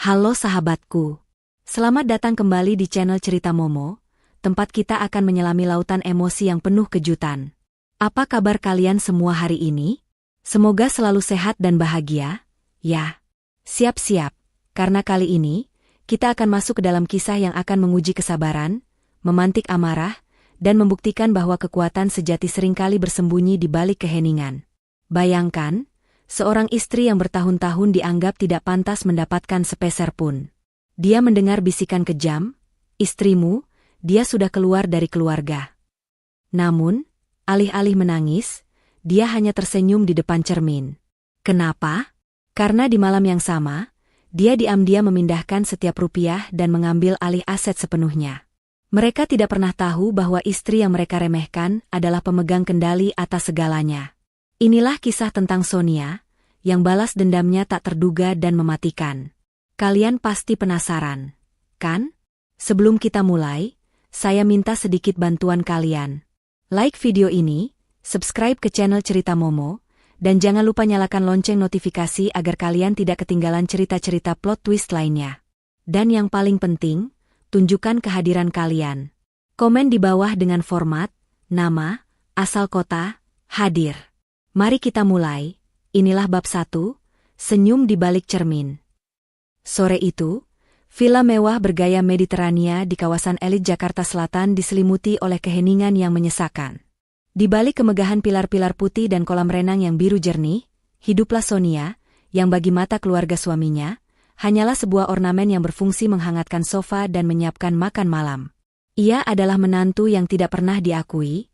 Halo sahabatku. Selamat datang kembali di channel Cerita Momo, tempat kita akan menyelami lautan emosi yang penuh kejutan. Apa kabar kalian semua hari ini? Semoga selalu sehat dan bahagia. Ya, siap-siap, karena kali ini, kita akan masuk ke dalam kisah yang akan menguji kesabaran, memantik amarah, dan membuktikan bahwa kekuatan sejati seringkali bersembunyi di balik keheningan. Bayangkan, seorang istri yang bertahun-tahun dianggap tidak pantas mendapatkan sepeser pun. Dia mendengar bisikan kejam, "Istrimu, dia sudah keluar dari keluarga." Namun, alih-alih menangis, dia hanya tersenyum di depan cermin. Kenapa? Karena di malam yang sama, dia diam-diam memindahkan setiap rupiah dan mengambil alih aset sepenuhnya. Mereka tidak pernah tahu bahwa istri yang mereka remehkan adalah pemegang kendali atas segalanya. Inilah kisah tentang Sonia, yang balas dendamnya tak terduga dan mematikan. Kalian pasti penasaran, kan? Sebelum kita mulai, saya minta sedikit bantuan kalian. Like video ini, subscribe ke channel Cerita Momo, dan jangan lupa nyalakan lonceng notifikasi agar kalian tidak ketinggalan cerita-cerita plot twist lainnya. Dan yang paling penting, tunjukkan kehadiran kalian. Komen di bawah dengan format, nama, asal kota, hadir. Mari kita mulai. Inilah bab 1, Senyum di Balik Cermin. Sore itu, villa mewah bergaya Mediterania di kawasan elit Jakarta Selatan diselimuti oleh keheningan yang menyesakan. Di balik kemegahan pilar-pilar putih dan kolam renang yang biru jernih, hiduplah Sonia, yang bagi mata keluarga suaminya, hanyalah sebuah ornamen yang berfungsi menghangatkan sofa dan menyiapkan makan malam. Ia adalah menantu yang tidak pernah diakui,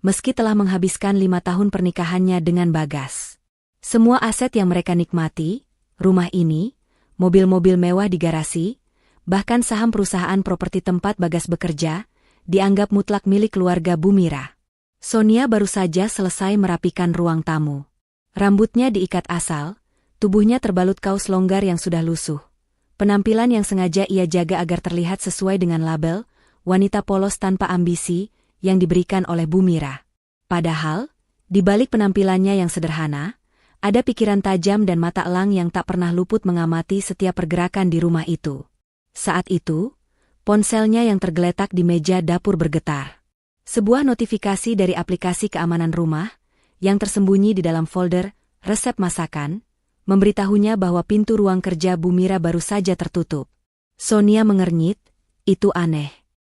meski telah menghabiskan 5 tahun pernikahannya dengan Bagas. Semua aset yang mereka nikmati, rumah ini, mobil-mobil mewah di garasi, bahkan saham perusahaan properti tempat Bagas bekerja, dianggap mutlak milik keluarga Bu Mira. Sonia baru saja selesai merapikan ruang tamu. Rambutnya diikat asal, tubuhnya terbalut kaos longgar yang sudah lusuh. Penampilan yang sengaja ia jaga agar terlihat sesuai dengan label, wanita polos tanpa ambisi, yang diberikan oleh Bu Mira. Padahal, di balik penampilannya yang sederhana, ada pikiran tajam dan mata elang yang tak pernah luput mengamati setiap pergerakan di rumah itu. Saat itu, ponselnya yang tergeletak di meja dapur bergetar. Sebuah notifikasi dari aplikasi keamanan rumah, yang tersembunyi di dalam folder resep masakan, memberitahunya bahwa pintu ruang kerja Bu Mira baru saja tertutup. Sonia mengernyit, itu aneh.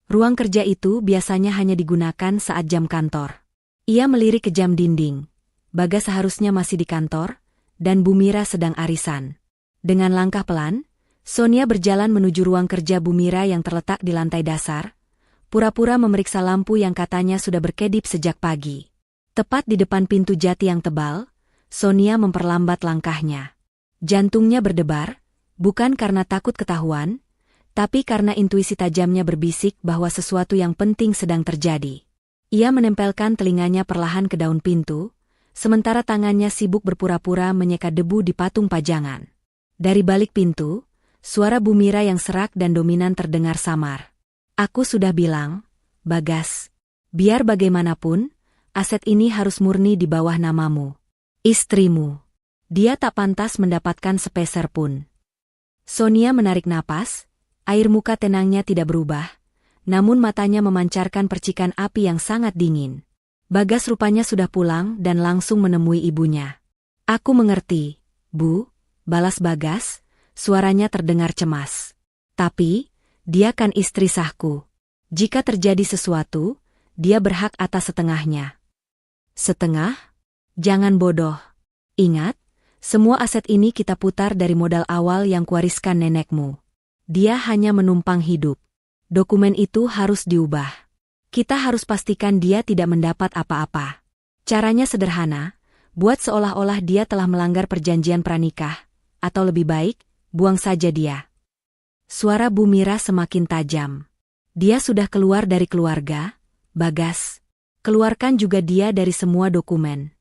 Ruang kerja itu biasanya hanya digunakan saat jam kantor. Ia melirik ke jam dinding. Bagas seharusnya masih di kantor, dan Bu Mira sedang arisan. Dengan langkah pelan, Sonia berjalan menuju ruang kerja Bu Mira yang terletak di lantai dasar, pura-pura memeriksa lampu yang katanya sudah berkedip sejak pagi. Tepat di depan pintu jati yang tebal, Sonia memperlambat langkahnya. Jantungnya berdebar, bukan karena takut ketahuan, tapi karena intuisi tajamnya berbisik bahwa sesuatu yang penting sedang terjadi. Ia menempelkan telinganya perlahan ke daun pintu, sementara tangannya sibuk berpura-pura menyeka debu di patung pajangan. Dari balik pintu, suara Bu Mira yang serak dan dominan terdengar samar. "Aku sudah bilang, Bagas, biar bagaimanapun, aset ini harus murni di bawah namamu. Istrimu. Dia tak pantas mendapatkan sepeser pun." Sonia menarik napas, air muka tenangnya tidak berubah, namun matanya memancarkan percikan api yang sangat dingin. Bagas rupanya sudah pulang dan langsung menemui ibunya. "Aku mengerti, Bu," balas Bagas, suaranya terdengar cemas. "Tapi, dia kan istri sahku. Jika terjadi sesuatu, dia berhak atas setengahnya." "Setengah? Jangan bodoh. Ingat, semua aset ini kita putar dari modal awal yang kuwariskan nenekmu. Dia hanya menumpang hidup. Dokumen itu harus diubah. Kita harus pastikan dia tidak mendapat apa-apa. Caranya sederhana, buat seolah-olah dia telah melanggar perjanjian pranikah, atau lebih baik, buang saja dia." Suara Bu Mira semakin tajam. "Dia sudah keluar dari keluarga, Bagas. Keluarkan juga dia dari semua dokumen."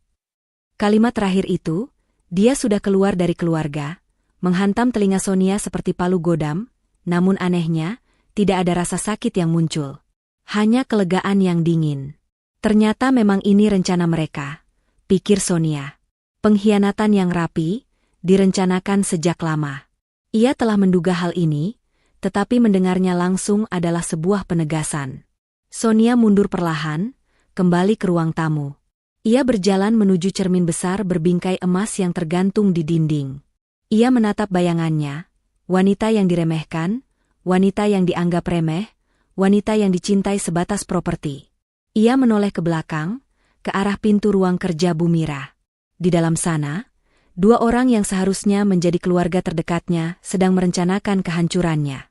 Kalimat terakhir itu, "dia sudah keluar dari keluarga," menghantam telinga Sonia seperti palu godam, namun anehnya, tidak ada rasa sakit yang muncul. Hanya kelegaan yang dingin. Ternyata memang ini rencana mereka, pikir Sonia. Pengkhianatan yang rapi, direncanakan sejak lama. Ia telah menduga hal ini, tetapi mendengarnya langsung adalah sebuah penegasan. Sonia mundur perlahan, kembali ke ruang tamu. Ia berjalan menuju cermin besar berbingkai emas yang tergantung di dinding. Ia menatap bayangannya, wanita yang diremehkan, wanita yang dianggap remeh, wanita yang dicintai sebatas properti. Ia menoleh ke belakang, ke arah pintu ruang kerja Bu Mira. Di dalam sana, dua orang yang seharusnya menjadi keluarga terdekatnya sedang merencanakan kehancurannya.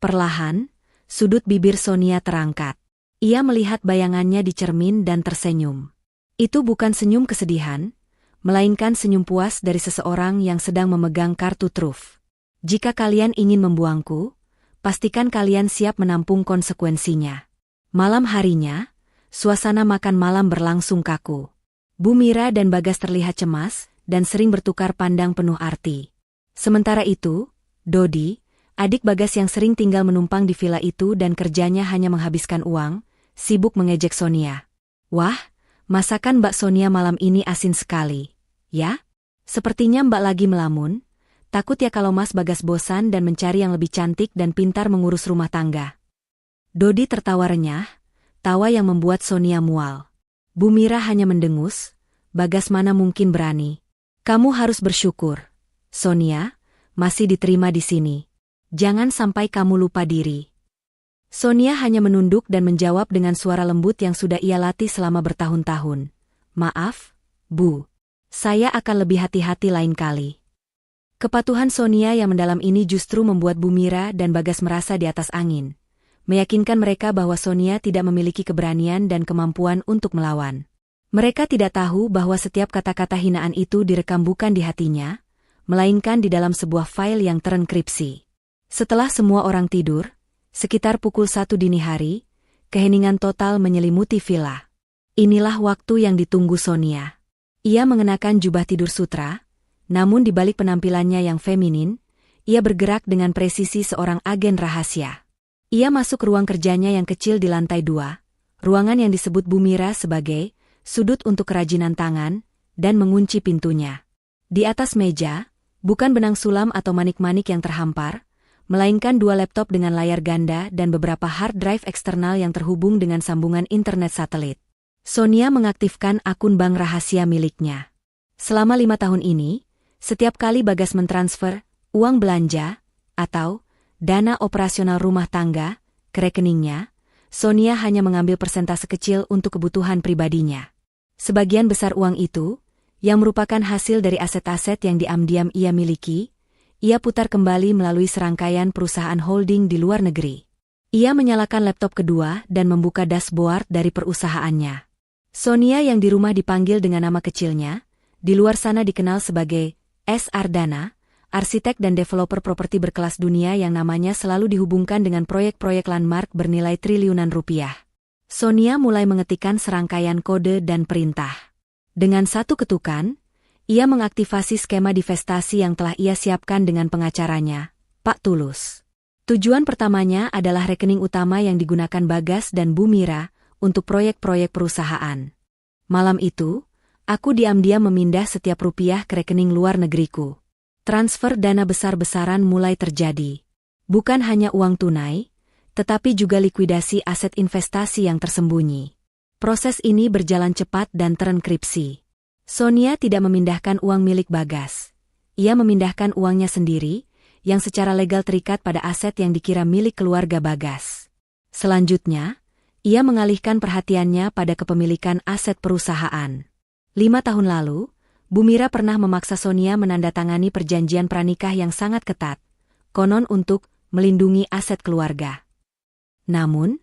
Perlahan, sudut bibir Sonia terangkat. Ia melihat bayangannya di cermin dan tersenyum. Itu bukan senyum kesedihan, melainkan senyum puas dari seseorang yang sedang memegang kartu truf. Jika kalian ingin membuangku, pastikan kalian siap menampung konsekuensinya. Malam harinya, suasana makan malam berlangsung kaku. Bu Mira dan Bagas terlihat cemas dan sering bertukar pandang penuh arti. Sementara itu, Dodi, adik Bagas yang sering tinggal menumpang di villa itu dan kerjanya hanya menghabiskan uang, sibuk mengejek Sonia. Wah, masakan Mbak Sonia malam ini asin sekali, ya? Sepertinya Mbak lagi melamun, takut ya kalau Mas Bagas bosan dan mencari yang lebih cantik dan pintar mengurus rumah tangga. Dodi tertawa renyah, tawa yang membuat Sonia mual. Bu Mira hanya mendengus, Bagas mana mungkin berani. Kamu harus bersyukur, Sonia, masih diterima di sini. Jangan sampai kamu lupa diri. Sonia hanya menunduk dan menjawab dengan suara lembut yang sudah ia latih selama bertahun-tahun. Maaf, Bu. Saya akan lebih hati-hati lain kali. Kepatuhan Sonia yang mendalam ini justru membuat Bu Mira dan Bagas merasa di atas angin, meyakinkan mereka bahwa Sonia tidak memiliki keberanian dan kemampuan untuk melawan. Mereka tidak tahu bahwa setiap kata-kata hinaan itu direkam bukan di hatinya, melainkan di dalam sebuah file yang terenkripsi. Setelah semua orang tidur, sekitar pukul 1 dini hari, keheningan total menyelimuti villa. Inilah waktu yang ditunggu Sonia. Ia mengenakan jubah tidur sutra, namun di balik penampilannya yang feminin, ia bergerak dengan presisi seorang agen rahasia. Ia masuk ke ruang kerjanya yang kecil di lantai 2, ruangan yang disebut Bu Mira sebagai sudut untuk kerajinan tangan, dan mengunci pintunya. Di atas meja, bukan benang sulam atau manik-manik yang terhampar, melainkan 2 laptop dengan layar ganda dan beberapa hard drive eksternal yang terhubung dengan sambungan internet satelit. Sonia mengaktifkan akun bank rahasia miliknya. Selama 5 tahun ini, setiap kali Bagas mentransfer uang belanja atau dana operasional rumah tangga ke rekeningnya, Sonia hanya mengambil persentase kecil untuk kebutuhan pribadinya. Sebagian besar uang itu, yang merupakan hasil dari aset-aset yang diam-diam ia miliki, ia putar kembali melalui serangkaian perusahaan holding di luar negeri. Ia menyalakan laptop kedua dan membuka dashboard dari perusahaannya. Sonia yang di rumah dipanggil dengan nama kecilnya, di luar sana dikenal sebagai S. Ardana, arsitek dan developer properti berkelas dunia yang namanya selalu dihubungkan dengan proyek-proyek landmark bernilai triliunan rupiah. Sonia mulai mengetikkan serangkaian kode dan perintah. Dengan satu ketukan, ia mengaktifasi skema divestasi yang telah ia siapkan dengan pengacaranya, Pak Tulus. Tujuan pertamanya adalah rekening utama yang digunakan Bagas dan Bu Mira untuk proyek-proyek perusahaan. Malam itu, aku diam-diam memindah setiap rupiah ke rekening luar negeriku. Transfer dana besar-besaran mulai terjadi. Bukan hanya uang tunai, tetapi juga likuidasi aset investasi yang tersembunyi. Proses ini berjalan cepat dan terenkripsi. Sonia tidak memindahkan uang milik Bagas. Ia memindahkan uangnya sendiri, yang secara legal terikat pada aset yang dikira milik keluarga Bagas. Selanjutnya, ia mengalihkan perhatiannya pada kepemilikan aset perusahaan. 5 tahun lalu, Bu Mira pernah memaksa Sonia menandatangani perjanjian pranikah yang sangat ketat, konon untuk melindungi aset keluarga. Namun,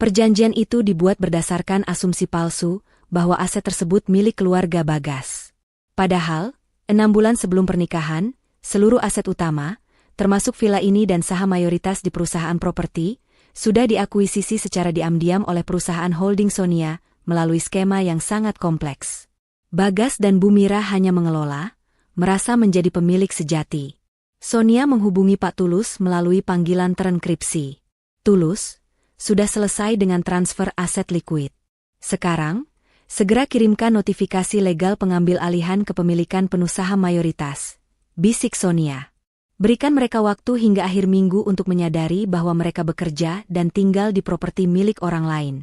perjanjian itu dibuat berdasarkan asumsi palsu bahwa aset tersebut milik keluarga Bagas. Padahal, 6 bulan sebelum pernikahan, seluruh aset utama, termasuk villa ini dan saham mayoritas di perusahaan properti, sudah diakuisisi secara diam-diam oleh perusahaan holding Sonia melalui skema yang sangat kompleks. Bagas dan Bu Mira hanya mengelola, merasa menjadi pemilik sejati. Sonia menghubungi Pak Tulus melalui panggilan terenkripsi. Tulus, sudah selesai dengan transfer aset likuid. Sekarang, segera kirimkan notifikasi legal pengambil alihan kepemilikan penuh saham mayoritas, bisik Sonia. Berikan mereka waktu hingga akhir minggu untuk menyadari bahwa mereka bekerja dan tinggal di properti milik orang lain.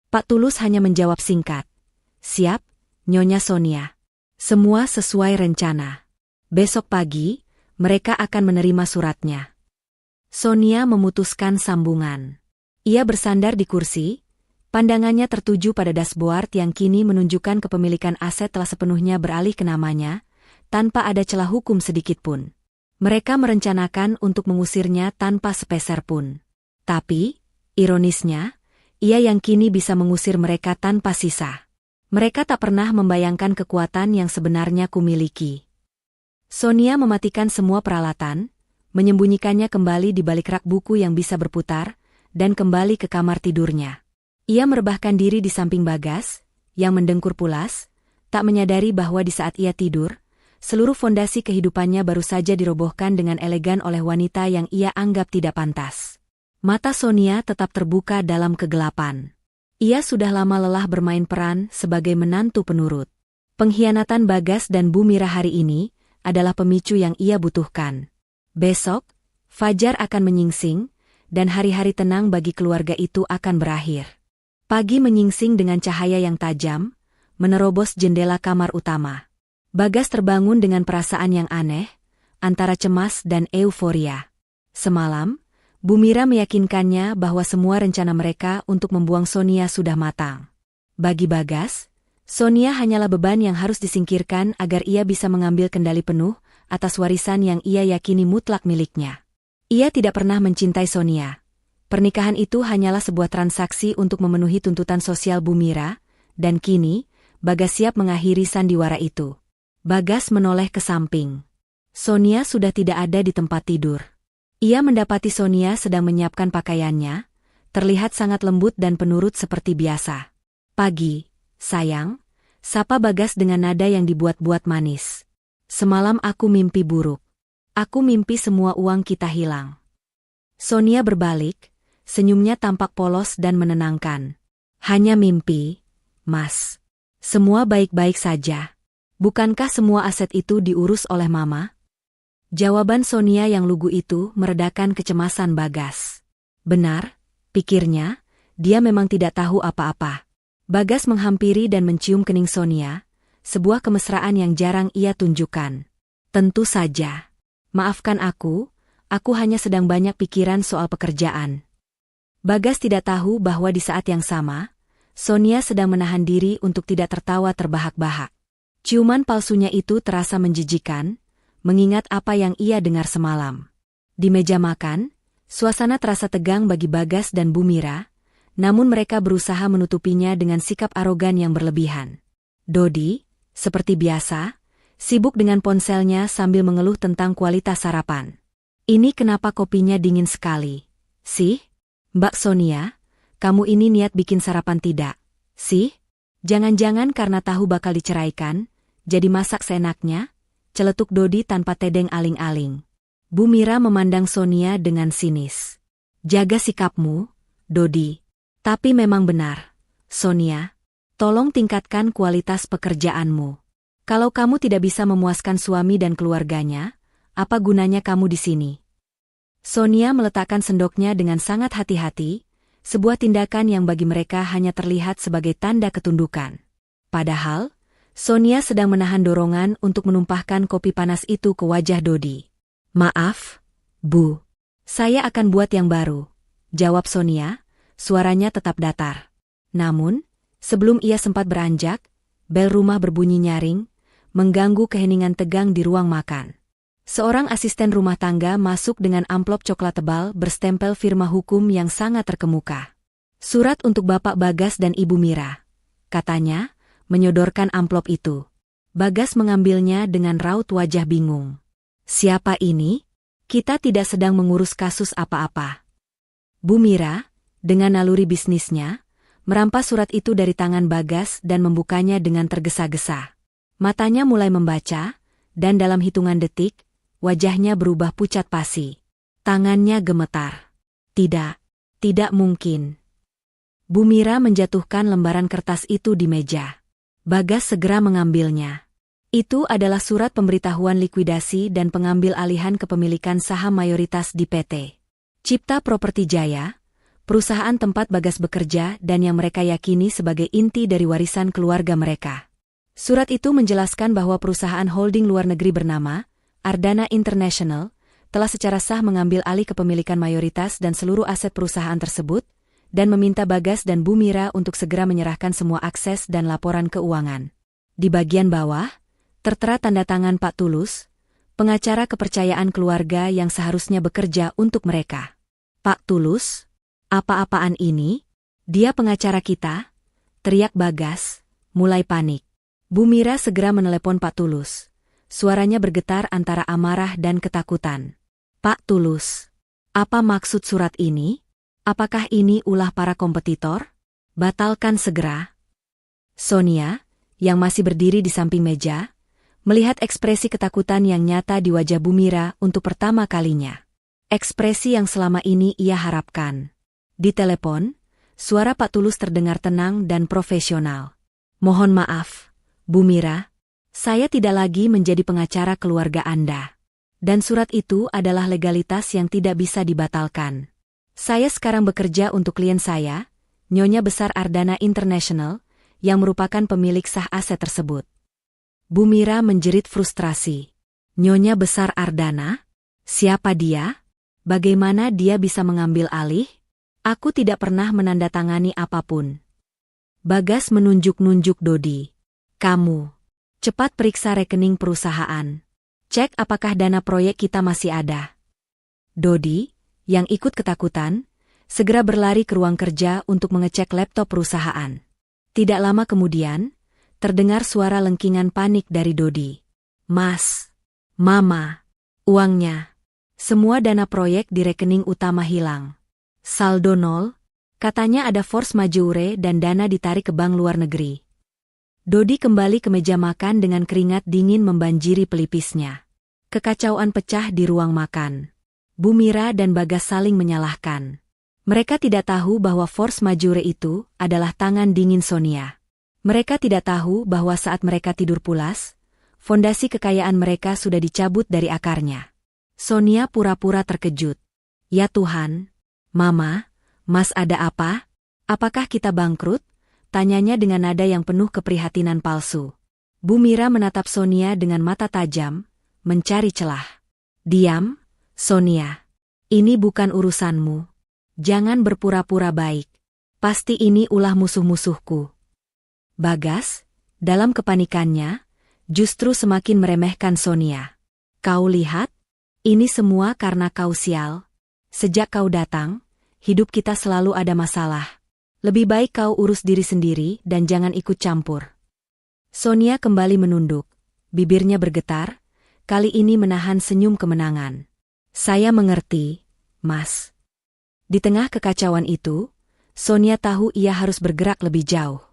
Pak Tulus hanya menjawab singkat. Siap, Nyonya Sonia. Semua sesuai rencana. Besok pagi, mereka akan menerima suratnya. Sonia memutuskan sambungan. Ia bersandar di kursi, pandangannya tertuju pada dashboard yang kini menunjukkan kepemilikan aset telah sepenuhnya beralih ke namanya, tanpa ada celah hukum sedikitpun. Mereka merencanakan untuk mengusirnya tanpa sepeser pun. Tapi, ironisnya, ia yang kini bisa mengusir mereka tanpa sisa. Mereka tak pernah membayangkan kekuatan yang sebenarnya kumiliki. Sonia mematikan semua peralatan, menyembunyikannya kembali di balik rak buku yang bisa berputar, dan kembali ke kamar tidurnya. Ia merebahkan diri di samping Bagas, yang mendengkur pulas, tak menyadari bahwa di saat ia tidur, seluruh fondasi kehidupannya baru saja dirobohkan dengan elegan oleh wanita yang ia anggap tidak pantas. Mata Sonia tetap terbuka dalam kegelapan. Ia sudah lama lelah bermain peran sebagai menantu penurut. Pengkhianatan Bagas dan Bu Mira hari ini adalah pemicu yang ia butuhkan. Besok, fajar akan menyingsing, dan hari-hari tenang bagi keluarga itu akan berakhir. Pagi menyingsing dengan cahaya yang tajam, menerobos jendela kamar utama. Bagas terbangun dengan perasaan yang aneh, antara cemas dan euforia. Semalam, Bu Mira meyakinkannya bahwa semua rencana mereka untuk membuang Sonia sudah matang. Bagi Bagas, Sonia hanyalah beban yang harus disingkirkan agar ia bisa mengambil kendali penuh atas warisan yang ia yakini mutlak miliknya. Ia tidak pernah mencintai Sonia. Pernikahan itu hanyalah sebuah transaksi untuk memenuhi tuntutan sosial Bu Mira, dan kini, Bagas siap mengakhiri sandiwara itu. Bagas menoleh ke samping. Sonia sudah tidak ada di tempat tidur. Ia mendapati Sonia sedang menyiapkan pakaiannya, terlihat sangat lembut dan penurut seperti biasa. Pagi, sayang, sapa Bagas dengan nada yang dibuat-buat manis. Semalam aku mimpi buruk. Aku mimpi semua uang kita hilang. Sonia berbalik, senyumnya tampak polos dan menenangkan. Hanya mimpi, Mas. Semua baik-baik saja. Bukankah semua aset itu diurus oleh Mama? Jawaban Sonia yang lugu itu meredakan kecemasan Bagas. Benar, pikirnya, dia memang tidak tahu apa-apa. Bagas menghampiri dan mencium kening Sonia, sebuah kemesraan yang jarang ia tunjukkan. Tentu saja. Maafkan aku hanya sedang banyak pikiran soal pekerjaan. Bagas tidak tahu bahwa di saat yang sama, Sonia sedang menahan diri untuk tidak tertawa terbahak-bahak. Ciuman palsunya itu terasa menjijikan, mengingat apa yang ia dengar semalam. Di meja makan, suasana terasa tegang bagi Bagas dan Bu Mira, namun mereka berusaha menutupinya dengan sikap arogan yang berlebihan. Dodi, seperti biasa, sibuk dengan ponselnya sambil mengeluh tentang kualitas sarapan. Ini kenapa kopinya dingin sekali? Sih? Mbak Sonia, kamu ini niat bikin sarapan tidak? Sih? Jangan-jangan karena tahu bakal diceraikan, jadi masak seenaknya? Celetuk Dodi tanpa tedeng aling-aling. Bu Mira memandang Sonia dengan sinis. Jaga sikapmu, Dodi. Tapi memang benar, Sonia. Tolong tingkatkan kualitas pekerjaanmu. Kalau kamu tidak bisa memuaskan suami dan keluarganya, apa gunanya kamu di sini? Sonia meletakkan sendoknya dengan sangat hati-hati, sebuah tindakan yang bagi mereka hanya terlihat sebagai tanda ketundukan. Padahal, Sonia sedang menahan dorongan untuk menumpahkan kopi panas itu ke wajah Dodi. Maaf, Bu. Saya akan buat yang baru, jawab Sonia, suaranya tetap datar. Namun, sebelum ia sempat beranjak, bel rumah berbunyi nyaring, mengganggu keheningan tegang di ruang makan. Seorang asisten rumah tangga masuk dengan amplop coklat tebal berstempel firma hukum yang sangat terkemuka. Surat untuk Bapak Bagas dan Ibu Mira, katanya, menyodorkan amplop itu. Bagas mengambilnya dengan raut wajah bingung. Siapa ini? Kita tidak sedang mengurus kasus apa-apa. Bu Mira, dengan naluri bisnisnya, merampas surat itu dari tangan Bagas dan membukanya dengan tergesa-gesa. Matanya mulai membaca, dan dalam hitungan detik, wajahnya berubah pucat pasi. Tangannya gemetar. Tidak mungkin. Bu Mira menjatuhkan lembaran kertas itu di meja. Bagas segera mengambilnya. Itu adalah surat pemberitahuan likuidasi dan pengambil alihan kepemilikan saham mayoritas di PT Cipta Properti Jaya, perusahaan tempat Bagas bekerja dan yang mereka yakini sebagai inti dari warisan keluarga mereka. Surat itu menjelaskan bahwa perusahaan holding luar negeri bernama Ardana International telah secara sah mengambil alih kepemilikan mayoritas dan seluruh aset perusahaan tersebut, dan meminta Bagas dan Bu Mira untuk segera menyerahkan semua akses dan laporan keuangan. Di bagian bawah, tertera tanda tangan Pak Tulus, pengacara kepercayaan keluarga yang seharusnya bekerja untuk mereka. Pak Tulus? Apa-apaan ini? Dia pengacara kita? Teriak Bagas, mulai panik. Bu Mira segera menelepon Pak Tulus. Suaranya bergetar antara amarah dan ketakutan. Pak Tulus, apa maksud surat ini? Apakah ini ulah para kompetitor? Batalkan segera. Sonia, yang masih berdiri di samping meja, melihat ekspresi ketakutan yang nyata di wajah Bu Mira untuk pertama kalinya. Ekspresi yang selama ini ia harapkan. Di telepon, suara Pak Tulus terdengar tenang dan profesional. Mohon maaf, Bu Mira, saya tidak lagi menjadi pengacara keluarga Anda. Dan surat itu adalah legalitas yang tidak bisa dibatalkan. Saya sekarang bekerja untuk klien saya, Nyonya Besar Ardana International, yang merupakan pemilik sah aset tersebut. Bu Mira menjerit frustrasi. Nyonya Besar Ardana? Siapa dia? Bagaimana dia bisa mengambil alih? Aku tidak pernah menandatangani apapun. Bagas menunjuk-nunjuk Dodi. Kamu, cepat periksa rekening perusahaan. Cek apakah dana proyek kita masih ada. Dodi, yang ikut ketakutan, segera berlari ke ruang kerja untuk mengecek laptop perusahaan. Tidak lama kemudian, terdengar suara lengkingan panik dari Dodi. Mas, Mama, uangnya. Semua dana proyek di rekening utama hilang. Saldo nol, katanya ada force majeure dan dana ditarik ke bank luar negeri. Dodi kembali ke meja makan dengan keringat dingin membanjiri pelipisnya. Kekacauan pecah di ruang makan. Bu Mira dan Bagas saling menyalahkan. Mereka tidak tahu bahwa force majeure itu adalah tangan dingin Sonia. Mereka tidak tahu bahwa saat mereka tidur pulas, fondasi kekayaan mereka sudah dicabut dari akarnya. Sonia pura-pura terkejut. Ya Tuhan, Mama, Mas ada apa? Apakah kita bangkrut? Tanyanya dengan nada yang penuh keprihatinan palsu. Bu Mira menatap Sonia dengan mata tajam, mencari celah. Diam, Sonia. Ini bukan urusanmu. Jangan berpura-pura baik. Pasti ini ulah musuh-musuhku. Bagas, dalam kepanikannya, justru semakin meremehkan Sonia. Kau lihat? Ini semua karena kau sial. Sejak kau datang, hidup kita selalu ada masalah. Lebih baik kau urus diri sendiri dan jangan ikut campur. Sonia kembali menunduk. Bibirnya bergetar, kali ini menahan senyum kemenangan. Saya mengerti, Mas. Di tengah kekacauan itu, Sonia tahu ia harus bergerak lebih jauh.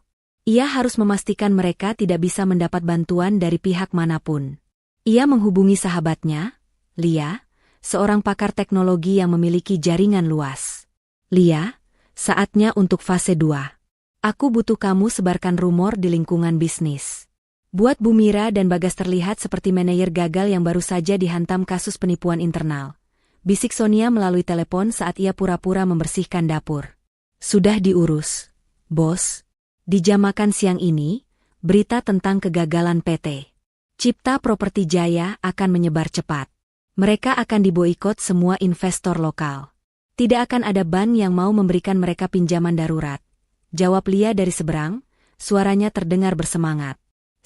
Ia harus memastikan mereka tidak bisa mendapat bantuan dari pihak manapun. Ia menghubungi sahabatnya, Lia, seorang pakar teknologi yang memiliki jaringan luas. Lia, saatnya untuk fase 2. Aku butuh kamu sebarkan rumor di lingkungan bisnis. Buat Bu Mira dan Bagas terlihat seperti manajer gagal yang baru saja dihantam kasus penipuan internal. Bisik Sonia melalui telepon saat ia pura-pura membersihkan dapur. Sudah diurus, Bos. Di jam makan siang ini, berita tentang kegagalan PT Cipta Properti Jaya akan menyebar cepat. Mereka akan diboikot semua investor lokal. Tidak akan ada bank yang mau memberikan mereka pinjaman darurat. Jawab Lia dari seberang, suaranya terdengar bersemangat.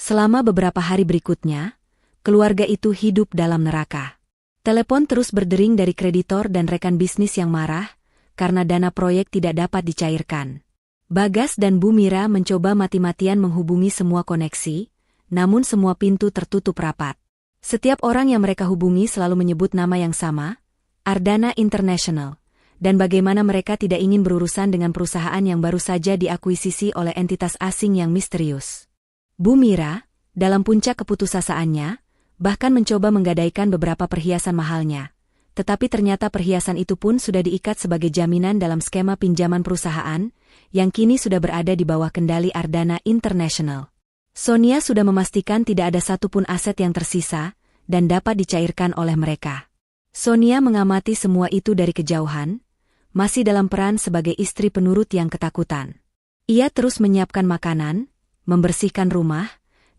Selama beberapa hari berikutnya, keluarga itu hidup dalam neraka. Telepon terus berdering dari kreditor dan rekan bisnis yang marah, karena dana proyek tidak dapat dicairkan. Bagas dan Bu Mira mencoba mati-matian menghubungi semua koneksi, namun semua pintu tertutup rapat. Setiap orang yang mereka hubungi selalu menyebut nama yang sama, Ardana International, dan bagaimana mereka tidak ingin berurusan dengan perusahaan yang baru saja diakuisisi oleh entitas asing yang misterius. Bu Mira, dalam puncak keputusasaannya, bahkan mencoba menggadaikan beberapa perhiasan mahalnya. Tetapi ternyata perhiasan itu pun sudah diikat sebagai jaminan dalam skema pinjaman perusahaan, yang kini sudah berada di bawah kendali Ardana International. Sonia sudah memastikan tidak ada satupun aset yang tersisa dan dapat dicairkan oleh mereka. Sonia mengamati semua itu dari kejauhan, masih dalam peran sebagai istri penurut yang ketakutan. Ia terus menyiapkan makanan, membersihkan rumah,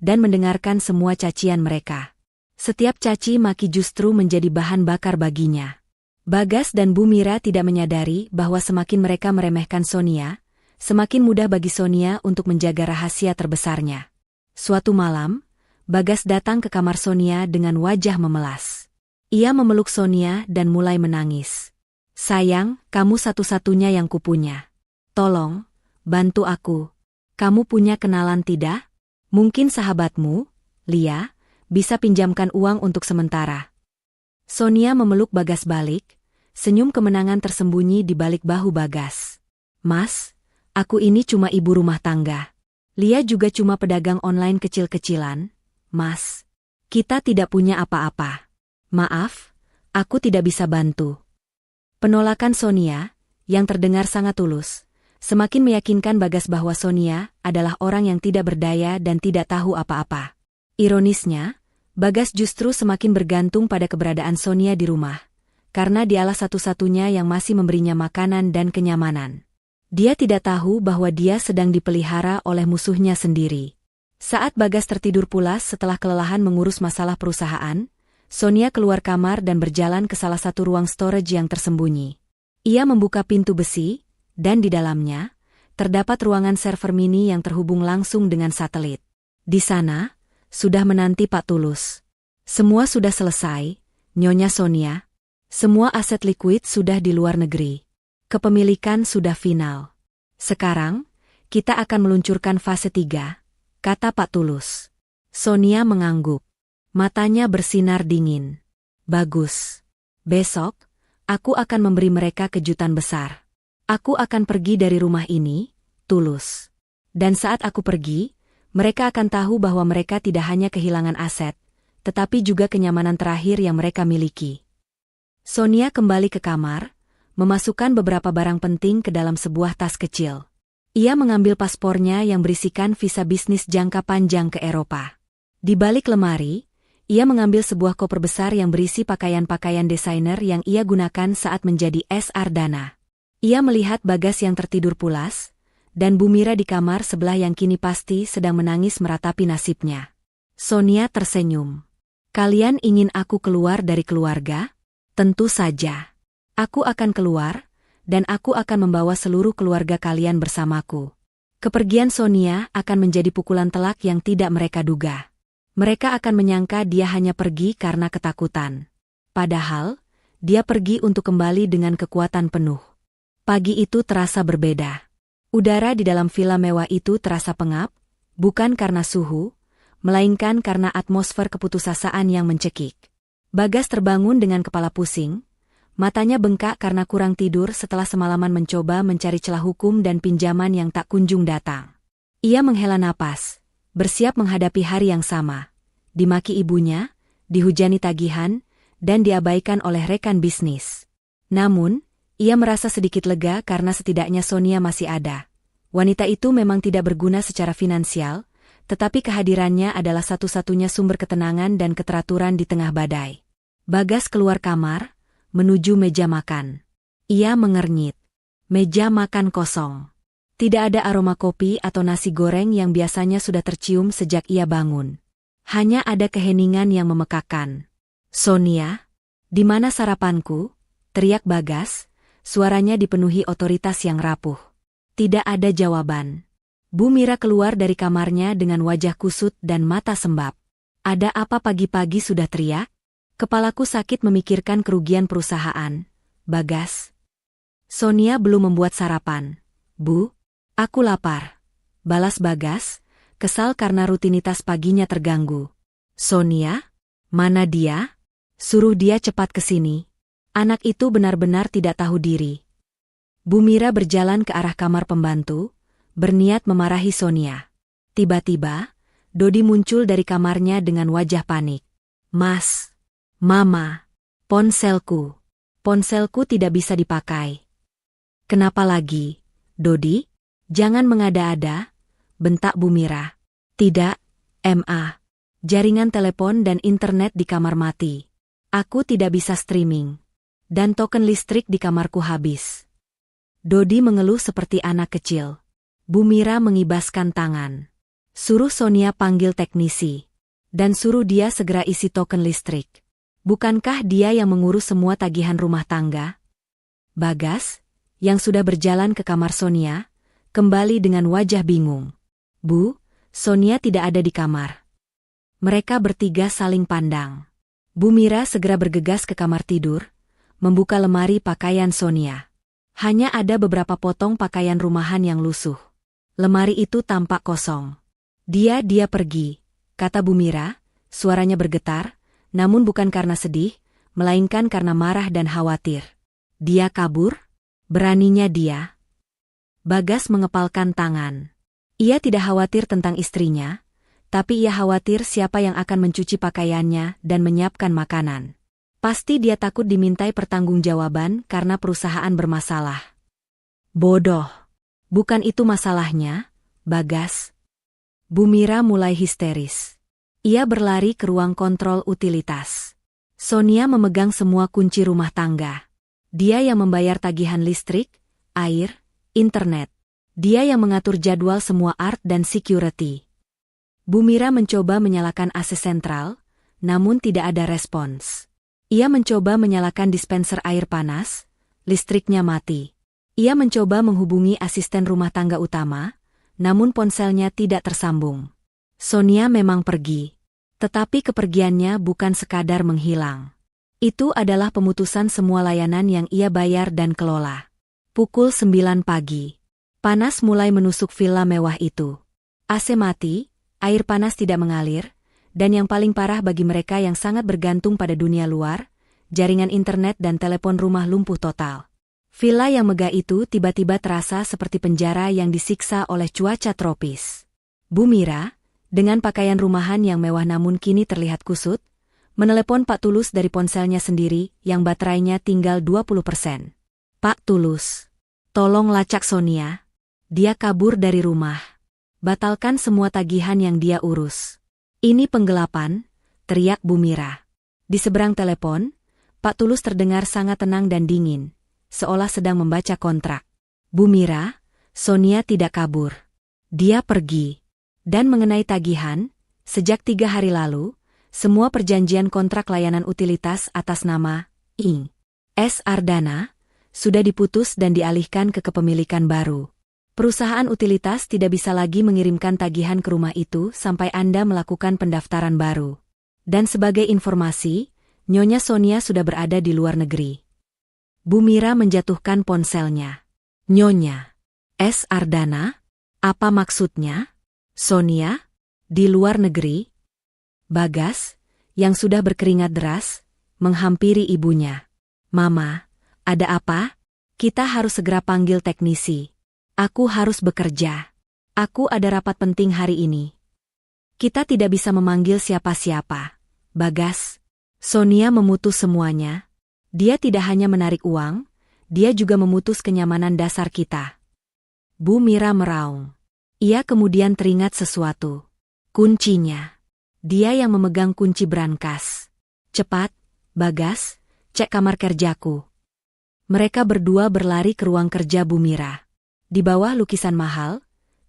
dan mendengarkan semua cacian mereka. Setiap caci maki justru menjadi bahan bakar baginya. Bagas dan Bu Mira tidak menyadari bahwa semakin mereka meremehkan Sonia, semakin mudah bagi Sonia untuk menjaga rahasia terbesarnya. Suatu malam, Bagas datang ke kamar Sonia dengan wajah memelas. Ia memeluk Sonia dan mulai menangis. "Sayang, kamu satu-satunya yang kupunya. Tolong, bantu aku. Kamu punya kenalan tidak? Mungkin sahabatmu, Lia, bisa pinjamkan uang untuk sementara." Sonia memeluk Bagas balik, senyum kemenangan tersembunyi di balik bahu Bagas. "Mas, aku ini cuma ibu rumah tangga. Lia juga cuma pedagang online kecil-kecilan. Mas, kita tidak punya apa-apa. Maaf, aku tidak bisa bantu." Penolakan Sonia, yang terdengar sangat tulus, semakin meyakinkan Bagas bahwa Sonia adalah orang yang tidak berdaya dan tidak tahu apa-apa. Ironisnya, Bagas justru semakin bergantung pada keberadaan Sonia di rumah, karena dialah satu-satunya yang masih memberinya makanan dan kenyamanan. Dia tidak tahu bahwa dia sedang dipelihara oleh musuhnya sendiri. Saat Bagas tertidur pulas setelah kelelahan mengurus masalah perusahaan, Sonia keluar kamar dan berjalan ke salah satu ruang storage yang tersembunyi. Ia membuka pintu besi, dan di dalamnya, terdapat ruangan server mini yang terhubung langsung dengan satelit. Di sana, sudah menanti Pak Tulus. "Semua sudah selesai, Nyonya Sonia. Semua aset liquid sudah di luar negeri. Kepemilikan sudah final. Sekarang, kita akan meluncurkan fase 3, kata Pak Tulus. Sonia mengangguk. Matanya bersinar dingin. "Bagus. Besok, aku akan memberi mereka kejutan besar. Aku akan pergi dari rumah ini, Tulus. Dan saat aku pergi, mereka akan tahu bahwa mereka tidak hanya kehilangan aset, tetapi juga kenyamanan terakhir yang mereka miliki." Sonia kembali ke kamar, memasukkan beberapa barang penting ke dalam sebuah tas kecil. Ia mengambil paspornya yang berisikan visa bisnis jangka panjang ke Eropa. Di balik lemari, ia mengambil sebuah koper besar yang berisi pakaian-pakaian desainer yang ia gunakan saat menjadi SR Dana. Ia melihat Bagas yang tertidur pulas, dan Bu Mira di kamar sebelah yang kini pasti sedang menangis meratapi nasibnya. Sonia tersenyum. "Kalian ingin aku keluar dari keluarga? Tentu saja. Aku akan keluar, dan aku akan membawa seluruh keluarga kalian bersamaku." Kepergian Sonia akan menjadi pukulan telak yang tidak mereka duga. Mereka akan menyangka dia hanya pergi karena ketakutan. Padahal, dia pergi untuk kembali dengan kekuatan penuh. Pagi itu terasa berbeda. Udara di dalam villa mewah itu terasa pengap, bukan karena suhu, melainkan karena atmosfer keputusasaan yang mencekik. Bagas terbangun dengan kepala pusing. Matanya bengkak karena kurang tidur setelah semalaman mencoba mencari celah hukum dan pinjaman yang tak kunjung datang. Ia menghela napas, bersiap menghadapi hari yang sama. Dimaki ibunya, dihujani tagihan, dan diabaikan oleh rekan bisnis. Namun, ia merasa sedikit lega karena setidaknya Sonia masih ada. Wanita itu memang tidak berguna secara finansial, tetapi kehadirannya adalah satu-satunya sumber ketenangan dan keteraturan di tengah badai. Bagas keluar kamar, menuju meja makan. Ia mengernyit. Meja makan kosong. Tidak ada aroma kopi atau nasi goreng yang biasanya sudah tercium sejak ia bangun. Hanya ada keheningan yang memekakkan. "Sonia, di mana sarapanku?" teriak Bagas, suaranya dipenuhi otoritas yang rapuh. Tidak ada jawaban. Bu Mira keluar dari kamarnya dengan wajah kusut dan mata sembab. "Ada apa pagi-pagi sudah teriak? Kepalaku sakit memikirkan kerugian perusahaan, Bagas." "Sonia belum membuat sarapan." "Bu, aku lapar," balas Bagas, kesal karena rutinitas paginya terganggu. "Sonia? Mana dia? Suruh dia cepat ke sini." Anak itu benar-benar tidak tahu diri. Bu Mira berjalan ke arah kamar pembantu, berniat memarahi Sonia. Tiba-tiba, Dodi muncul dari kamarnya dengan wajah panik. "Mas, Mama, ponselku. Ponselku tidak bisa dipakai." "Kenapa lagi, Dodi? Jangan mengada-ada," bentak Bu Mira. "Tidak, MA. Jaringan telepon dan internet di kamar mati. Aku tidak bisa streaming. Dan token listrik di kamarku habis. Dodi mengeluh seperti anak kecil. Bu Mira mengibaskan tangan. Suruh Sonia panggil teknisi. Dan suruh dia segera isi token listrik. Bukankah dia yang mengurus semua tagihan rumah tangga? Bagas, yang sudah berjalan ke kamar Sonia, kembali dengan wajah bingung. Bu, Sonia tidak ada di kamar. Mereka bertiga saling pandang. Bu Mira segera bergegas ke kamar tidur, membuka lemari pakaian Sonia. Hanya ada beberapa potong pakaian rumahan yang lusuh. Lemari itu tampak kosong. Dia pergi, kata Bu Mira, suaranya bergetar, namun bukan karena sedih, melainkan karena marah dan khawatir. Dia kabur? Beraninya dia? Bagas mengepalkan tangan. Ia tidak khawatir tentang istrinya, tapi ia khawatir siapa yang akan mencuci pakaiannya dan menyiapkan makanan. Pasti dia takut dimintai pertanggungjawaban karena perusahaan bermasalah. Bodoh. Bukan itu masalahnya, Bagas. Bu Mira mulai histeris. Ia berlari ke ruang kontrol utilitas. Sonia memegang semua kunci rumah tangga. Dia yang membayar tagihan listrik, air, internet. Dia yang mengatur jadwal semua art dan security. Bu Mira mencoba menyalakan AC sentral, namun tidak ada respons. Ia mencoba menyalakan dispenser air panas, listriknya mati. Ia mencoba menghubungi asisten rumah tangga utama, namun ponselnya tidak tersambung. Sonia memang pergi. Tetapi kepergiannya bukan sekadar menghilang. Itu adalah pemutusan semua layanan yang ia bayar dan kelola. Pukul 9 pagi. Panas mulai menusuk villa mewah itu. AC mati, air panas tidak mengalir, dan yang paling parah bagi mereka yang sangat bergantung pada dunia luar, jaringan internet dan telepon rumah lumpuh total. Villa yang megah itu tiba-tiba terasa seperti penjara yang disiksa oleh cuaca tropis. Bu Mira, dengan pakaian rumahan yang mewah namun kini terlihat kusut, menelepon Pak Tulus dari ponselnya sendiri yang baterainya tinggal 20%. Pak Tulus, tolong lacak Sonia. Dia kabur dari rumah. Batalkan semua tagihan yang dia urus. Ini penggelapan, teriak Bu Mira. Di seberang telepon, Pak Tulus terdengar sangat tenang dan dingin, seolah sedang membaca kontrak. Bu Mira, Sonia tidak kabur. Dia pergi. Dan mengenai tagihan, sejak 3 hari lalu, semua perjanjian kontrak layanan utilitas atas nama Ing. S. Ardana sudah diputus dan dialihkan ke kepemilikan baru. Perusahaan utilitas tidak bisa lagi mengirimkan tagihan ke rumah itu sampai Anda melakukan pendaftaran baru. Dan sebagai informasi, Nyonya Sonia sudah berada di luar negeri. Bu Mira menjatuhkan ponselnya. Nyonya S. Ardana? Apa maksudnya? Sonia? Di luar negeri? Bagas, yang sudah berkeringat deras, menghampiri ibunya. Mama, ada apa? Kita harus segera panggil teknisi. Aku harus bekerja. Aku ada rapat penting hari ini. Kita tidak bisa memanggil siapa-siapa. Bagas. Sonia memutus semuanya. Dia tidak hanya menarik uang, dia juga memutus kenyamanan dasar kita. Bu Mira meraung. Ia kemudian teringat sesuatu. Kuncinya. Dia yang memegang kunci brankas. Cepat, Bagas, cek kamar kerjaku. Mereka berdua berlari ke ruang kerja Bu Mira. Di bawah lukisan mahal,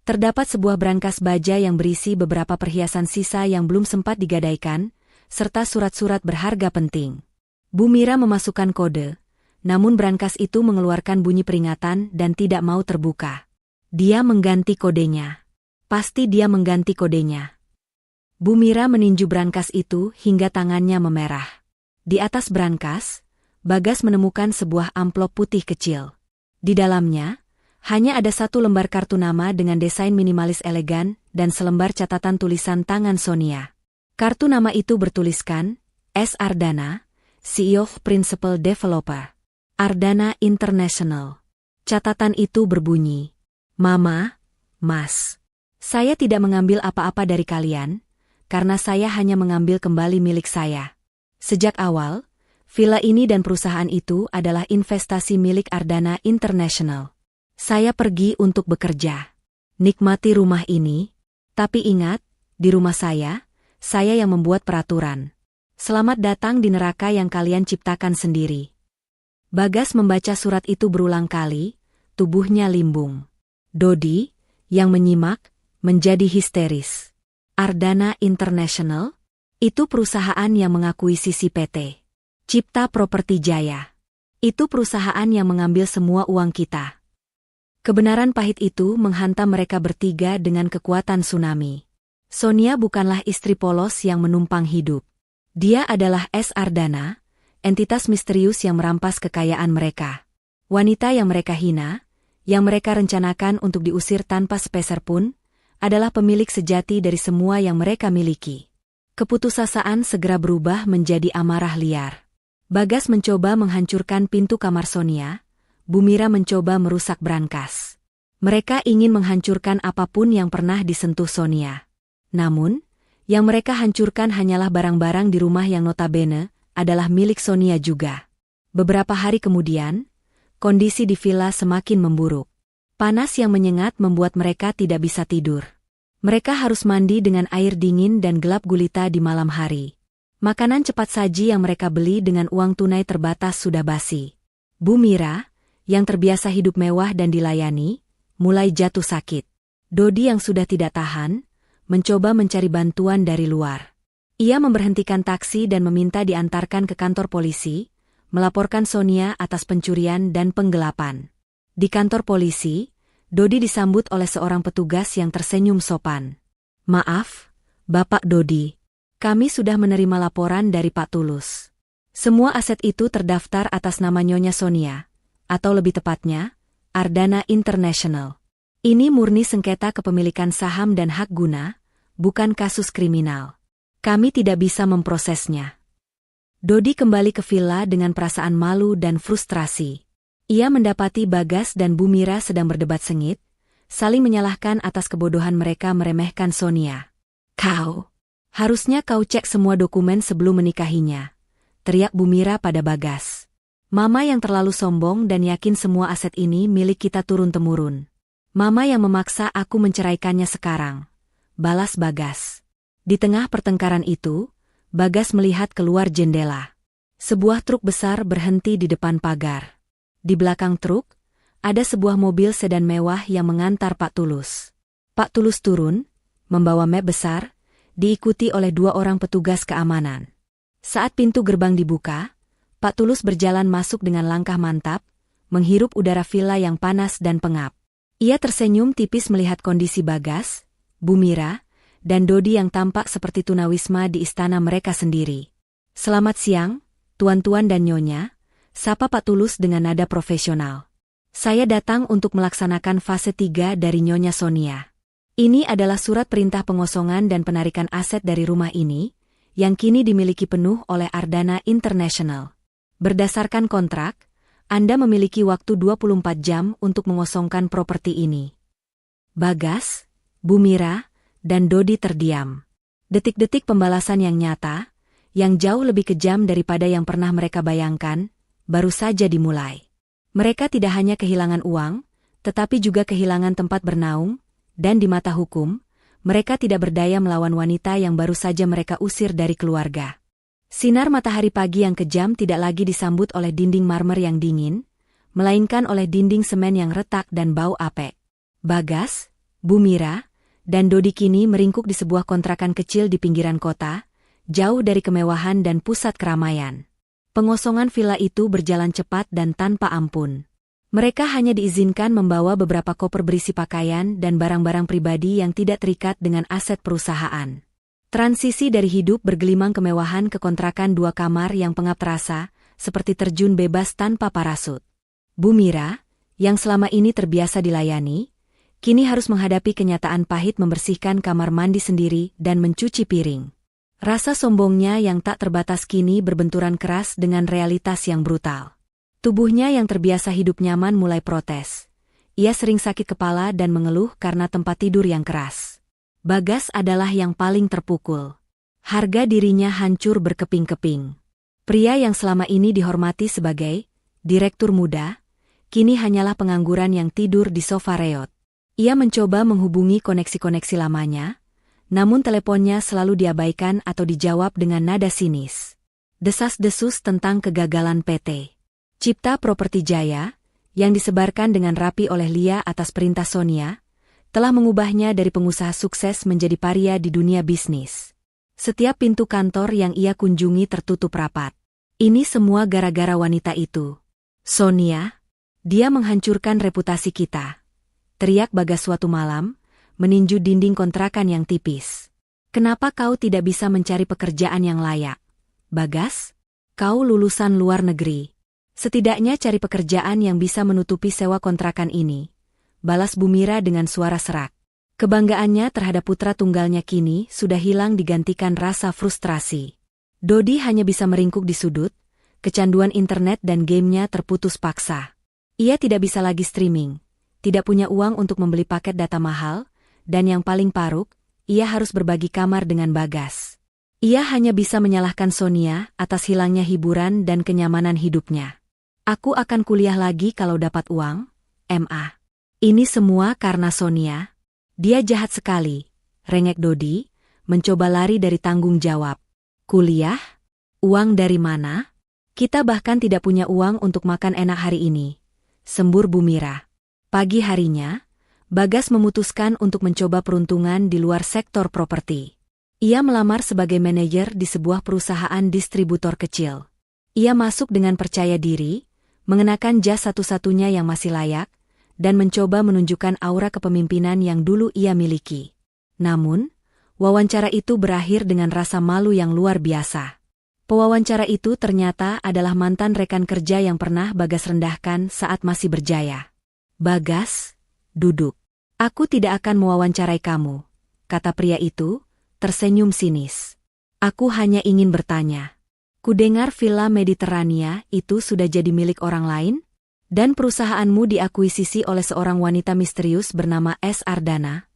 terdapat sebuah brankas baja yang berisi beberapa perhiasan sisa yang belum sempat digadaikan, serta surat-surat berharga penting. Bu Mira memasukkan kode, namun brankas itu mengeluarkan bunyi peringatan dan tidak mau terbuka. Dia mengganti kodenya. Pasti dia mengganti kodenya. Bu Mira meninju brankas itu hingga tangannya memerah. Di atas brankas, Bagas menemukan sebuah amplop putih kecil. Di dalamnya, hanya ada satu lembar kartu nama dengan desain minimalis elegan dan selembar catatan tulisan tangan Sonia. Kartu nama itu bertuliskan, S. Ardana, CEO Principal Developer, Ardana International. Catatan itu berbunyi, Mama, Mas, saya tidak mengambil apa-apa dari kalian, karena saya hanya mengambil kembali milik saya. Sejak awal, villa ini dan perusahaan itu adalah investasi milik Ardana International. Saya pergi untuk bekerja. Nikmati rumah ini, tapi ingat, Di rumah saya yang membuat peraturan. Selamat datang di neraka yang kalian ciptakan sendiri. Bagas membaca surat itu berulang kali, tubuhnya limbung. Dodi, yang menyimak, menjadi histeris. Ardana International? Itu perusahaan yang mengakuisisi PT Cipta Properti Jaya. Itu perusahaan yang mengambil semua uang kita. Kebenaran pahit itu menghantam mereka bertiga dengan kekuatan tsunami. Sonia bukanlah istri polos yang menumpang hidup. Dia adalah S. Ardana, entitas misterius yang merampas kekayaan mereka. Wanita yang mereka hina, yang mereka rencanakan untuk diusir tanpa sepeser pun, adalah pemilik sejati dari semua yang mereka miliki. Keputusasaan segera berubah menjadi amarah liar. Bagas mencoba menghancurkan pintu kamar Sonia, Bumira mencoba merusak brankas. Mereka ingin menghancurkan apapun yang pernah disentuh Sonia. Namun, yang mereka hancurkan hanyalah barang-barang di rumah yang notabene adalah milik Sonia juga. Beberapa hari kemudian, kondisi di villa semakin memburuk. Panas yang menyengat membuat mereka tidak bisa tidur. Mereka harus mandi dengan air dingin dan gelap gulita di malam hari. Makanan cepat saji yang mereka beli dengan uang tunai terbatas sudah basi. Bumira, yang terbiasa hidup mewah dan dilayani, mulai jatuh sakit. Dodi yang sudah tidak tahan, mencoba mencari bantuan dari luar. Ia memberhentikan taksi dan meminta diantarkan ke kantor polisi, melaporkan Sonia atas pencurian dan penggelapan. Di kantor polisi, Dodi disambut oleh seorang petugas yang tersenyum sopan. "Maaf, Bapak Dodi. Kami sudah menerima laporan dari Pak Tulus. Semua aset itu terdaftar atas nama Nyonya Sonia, atau lebih tepatnya, Ardana International. Ini murni sengketa kepemilikan saham dan hak guna, bukan kasus kriminal. Kami tidak bisa memprosesnya." Dodi kembali ke villa dengan perasaan malu dan frustrasi. Ia mendapati Bagas dan Bumira sedang berdebat sengit, saling menyalahkan atas kebodohan mereka meremehkan Sonia. Harusnya kau cek semua dokumen sebelum menikahinya," teriak Bumira pada Bagas. "Mama yang terlalu sombong dan yakin semua aset ini milik kita turun-temurun. Mama yang memaksa aku menceraikannya sekarang," balas Bagas. Di tengah pertengkaran itu, Bagas melihat keluar jendela. Sebuah truk besar berhenti di depan pagar. Di belakang truk, ada sebuah mobil sedan mewah yang mengantar Pak Tulus. Pak Tulus turun, membawa map besar, diikuti oleh 2 orang petugas keamanan. Saat pintu gerbang dibuka, Pak Tulus berjalan masuk dengan langkah mantap, menghirup udara villa yang panas dan pengap. Ia tersenyum tipis melihat kondisi Bagas, Bumira, dan Dodi yang tampak seperti tunawisma di istana mereka sendiri. "Selamat siang, tuan-tuan dan nyonya," sapa Pak Tulus dengan nada profesional. "Saya datang untuk melaksanakan fase 3 dari Nyonya Sonia. Ini adalah surat perintah pengosongan dan penarikan aset dari rumah ini, yang kini dimiliki penuh oleh Ardana International. Berdasarkan kontrak, Anda memiliki waktu 24 jam untuk mengosongkan properti ini." Bagas, Bumira, dan Dodi terdiam. Detik-detik pembalasan yang nyata, yang jauh lebih kejam daripada yang pernah mereka bayangkan, baru saja dimulai. Mereka tidak hanya kehilangan uang, tetapi juga kehilangan tempat bernaung, dan di mata hukum, mereka tidak berdaya melawan wanita yang baru saja mereka usir dari keluarga. Sinar matahari pagi yang kejam tidak lagi disambut oleh dinding marmer yang dingin, melainkan oleh dinding semen yang retak dan bau apek. Bagas, Bumira, dan Dodi kini meringkuk di sebuah kontrakan kecil di pinggiran kota, jauh dari kemewahan dan pusat keramaian. Pengosongan villa itu berjalan cepat dan tanpa ampun. Mereka hanya diizinkan membawa beberapa koper berisi pakaian dan barang-barang pribadi yang tidak terikat dengan aset perusahaan. Transisi dari hidup bergelimang kemewahan ke kontrakan 2 kamar yang pengap terasa, seperti terjun bebas tanpa parasut. Bumira, yang selama ini terbiasa dilayani, kini harus menghadapi kenyataan pahit membersihkan kamar mandi sendiri dan mencuci piring. Rasa sombongnya yang tak terbatas kini berbenturan keras dengan realitas yang brutal. Tubuhnya yang terbiasa hidup nyaman mulai protes. Ia sering sakit kepala dan mengeluh karena tempat tidur yang keras. Bagas adalah yang paling terpukul. Harga dirinya hancur berkeping-keping. Pria yang selama ini dihormati sebagai direktur muda, kini hanyalah pengangguran yang tidur di sofa reot. Ia mencoba menghubungi koneksi-koneksi lamanya, Namun teleponnya selalu diabaikan atau dijawab dengan nada sinis. Desas-desus tentang kegagalan PT Cipta Properti Jaya, yang disebarkan dengan rapi oleh Lia atas perintah Sonia, telah mengubahnya dari pengusaha sukses menjadi paria di dunia bisnis. Setiap pintu kantor yang ia kunjungi tertutup rapat. Ini semua gara-gara wanita itu. Sonia, dia menghancurkan reputasi kita. Teriak Bagas suatu malam, meninju dinding kontrakan yang tipis. Kenapa kau tidak bisa mencari pekerjaan yang layak? Bagas, kau lulusan luar negeri. Setidaknya cari pekerjaan yang bisa menutupi sewa kontrakan ini. Balas Bumira dengan suara serak. Kebanggaannya terhadap putra tunggalnya kini sudah hilang digantikan rasa frustrasi. Dodi hanya bisa meringkuk di sudut, kecanduan internet dan gamenya terputus paksa. Ia tidak bisa lagi streaming, tidak punya uang untuk membeli paket data mahal, dan yang paling paruk, ia harus berbagi kamar dengan Bagas. Ia hanya bisa menyalahkan Sonia atas hilangnya hiburan dan kenyamanan hidupnya. Aku akan kuliah lagi kalau dapat uang, Ma. Ini semua karena Sonia. Dia jahat sekali, rengek Dodi, mencoba lari dari tanggung jawab. Kuliah? Uang dari mana? Kita bahkan tidak punya uang untuk makan enak hari ini, sembur Bumira. Pagi harinya, Bagas memutuskan untuk mencoba peruntungan di luar sektor properti. Ia melamar sebagai manajer di sebuah perusahaan distributor kecil. Ia masuk dengan percaya diri, mengenakan jas satu-satunya yang masih layak, dan mencoba menunjukkan aura kepemimpinan yang dulu ia miliki. Namun, wawancara itu berakhir dengan rasa malu yang luar biasa. Pewawancara itu ternyata adalah mantan rekan kerja yang pernah Bagas rendahkan saat masih berjaya. Bagas, duduk. Aku tidak akan mewawancarai kamu, kata pria itu, tersenyum sinis. Aku hanya ingin bertanya. Kudengar Villa Mediterania itu sudah jadi milik orang lain? Dan perusahaanmu diakuisisi oleh seorang wanita misterius bernama S. Ardana?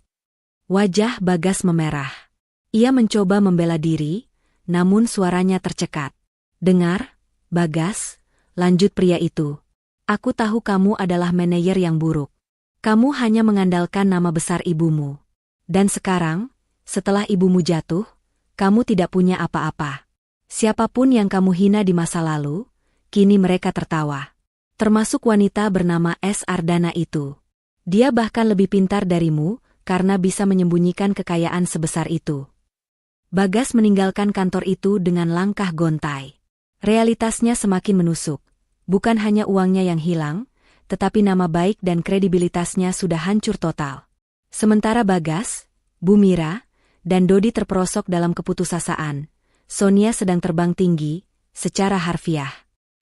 Wajah Bagas memerah. Ia mencoba membela diri, namun suaranya tercekat. Dengar, Bagas, lanjut pria itu. Aku tahu kamu adalah manajer yang buruk. Kamu hanya mengandalkan nama besar ibumu. Dan sekarang, setelah ibumu jatuh, kamu tidak punya apa-apa. Siapapun yang kamu hina di masa lalu, kini mereka tertawa. Termasuk wanita bernama S. Ardana itu. Dia bahkan lebih pintar darimu, karena bisa menyembunyikan kekayaan sebesar itu. Bagas meninggalkan kantor itu dengan langkah gontai. Realitasnya semakin menusuk. Bukan hanya uangnya yang hilang, tetapi nama baik dan kredibilitasnya sudah hancur total. Sementara Bagas, Bumira, dan Dodi terperosok dalam keputusasaan, Sonia sedang terbang tinggi, secara harfiah.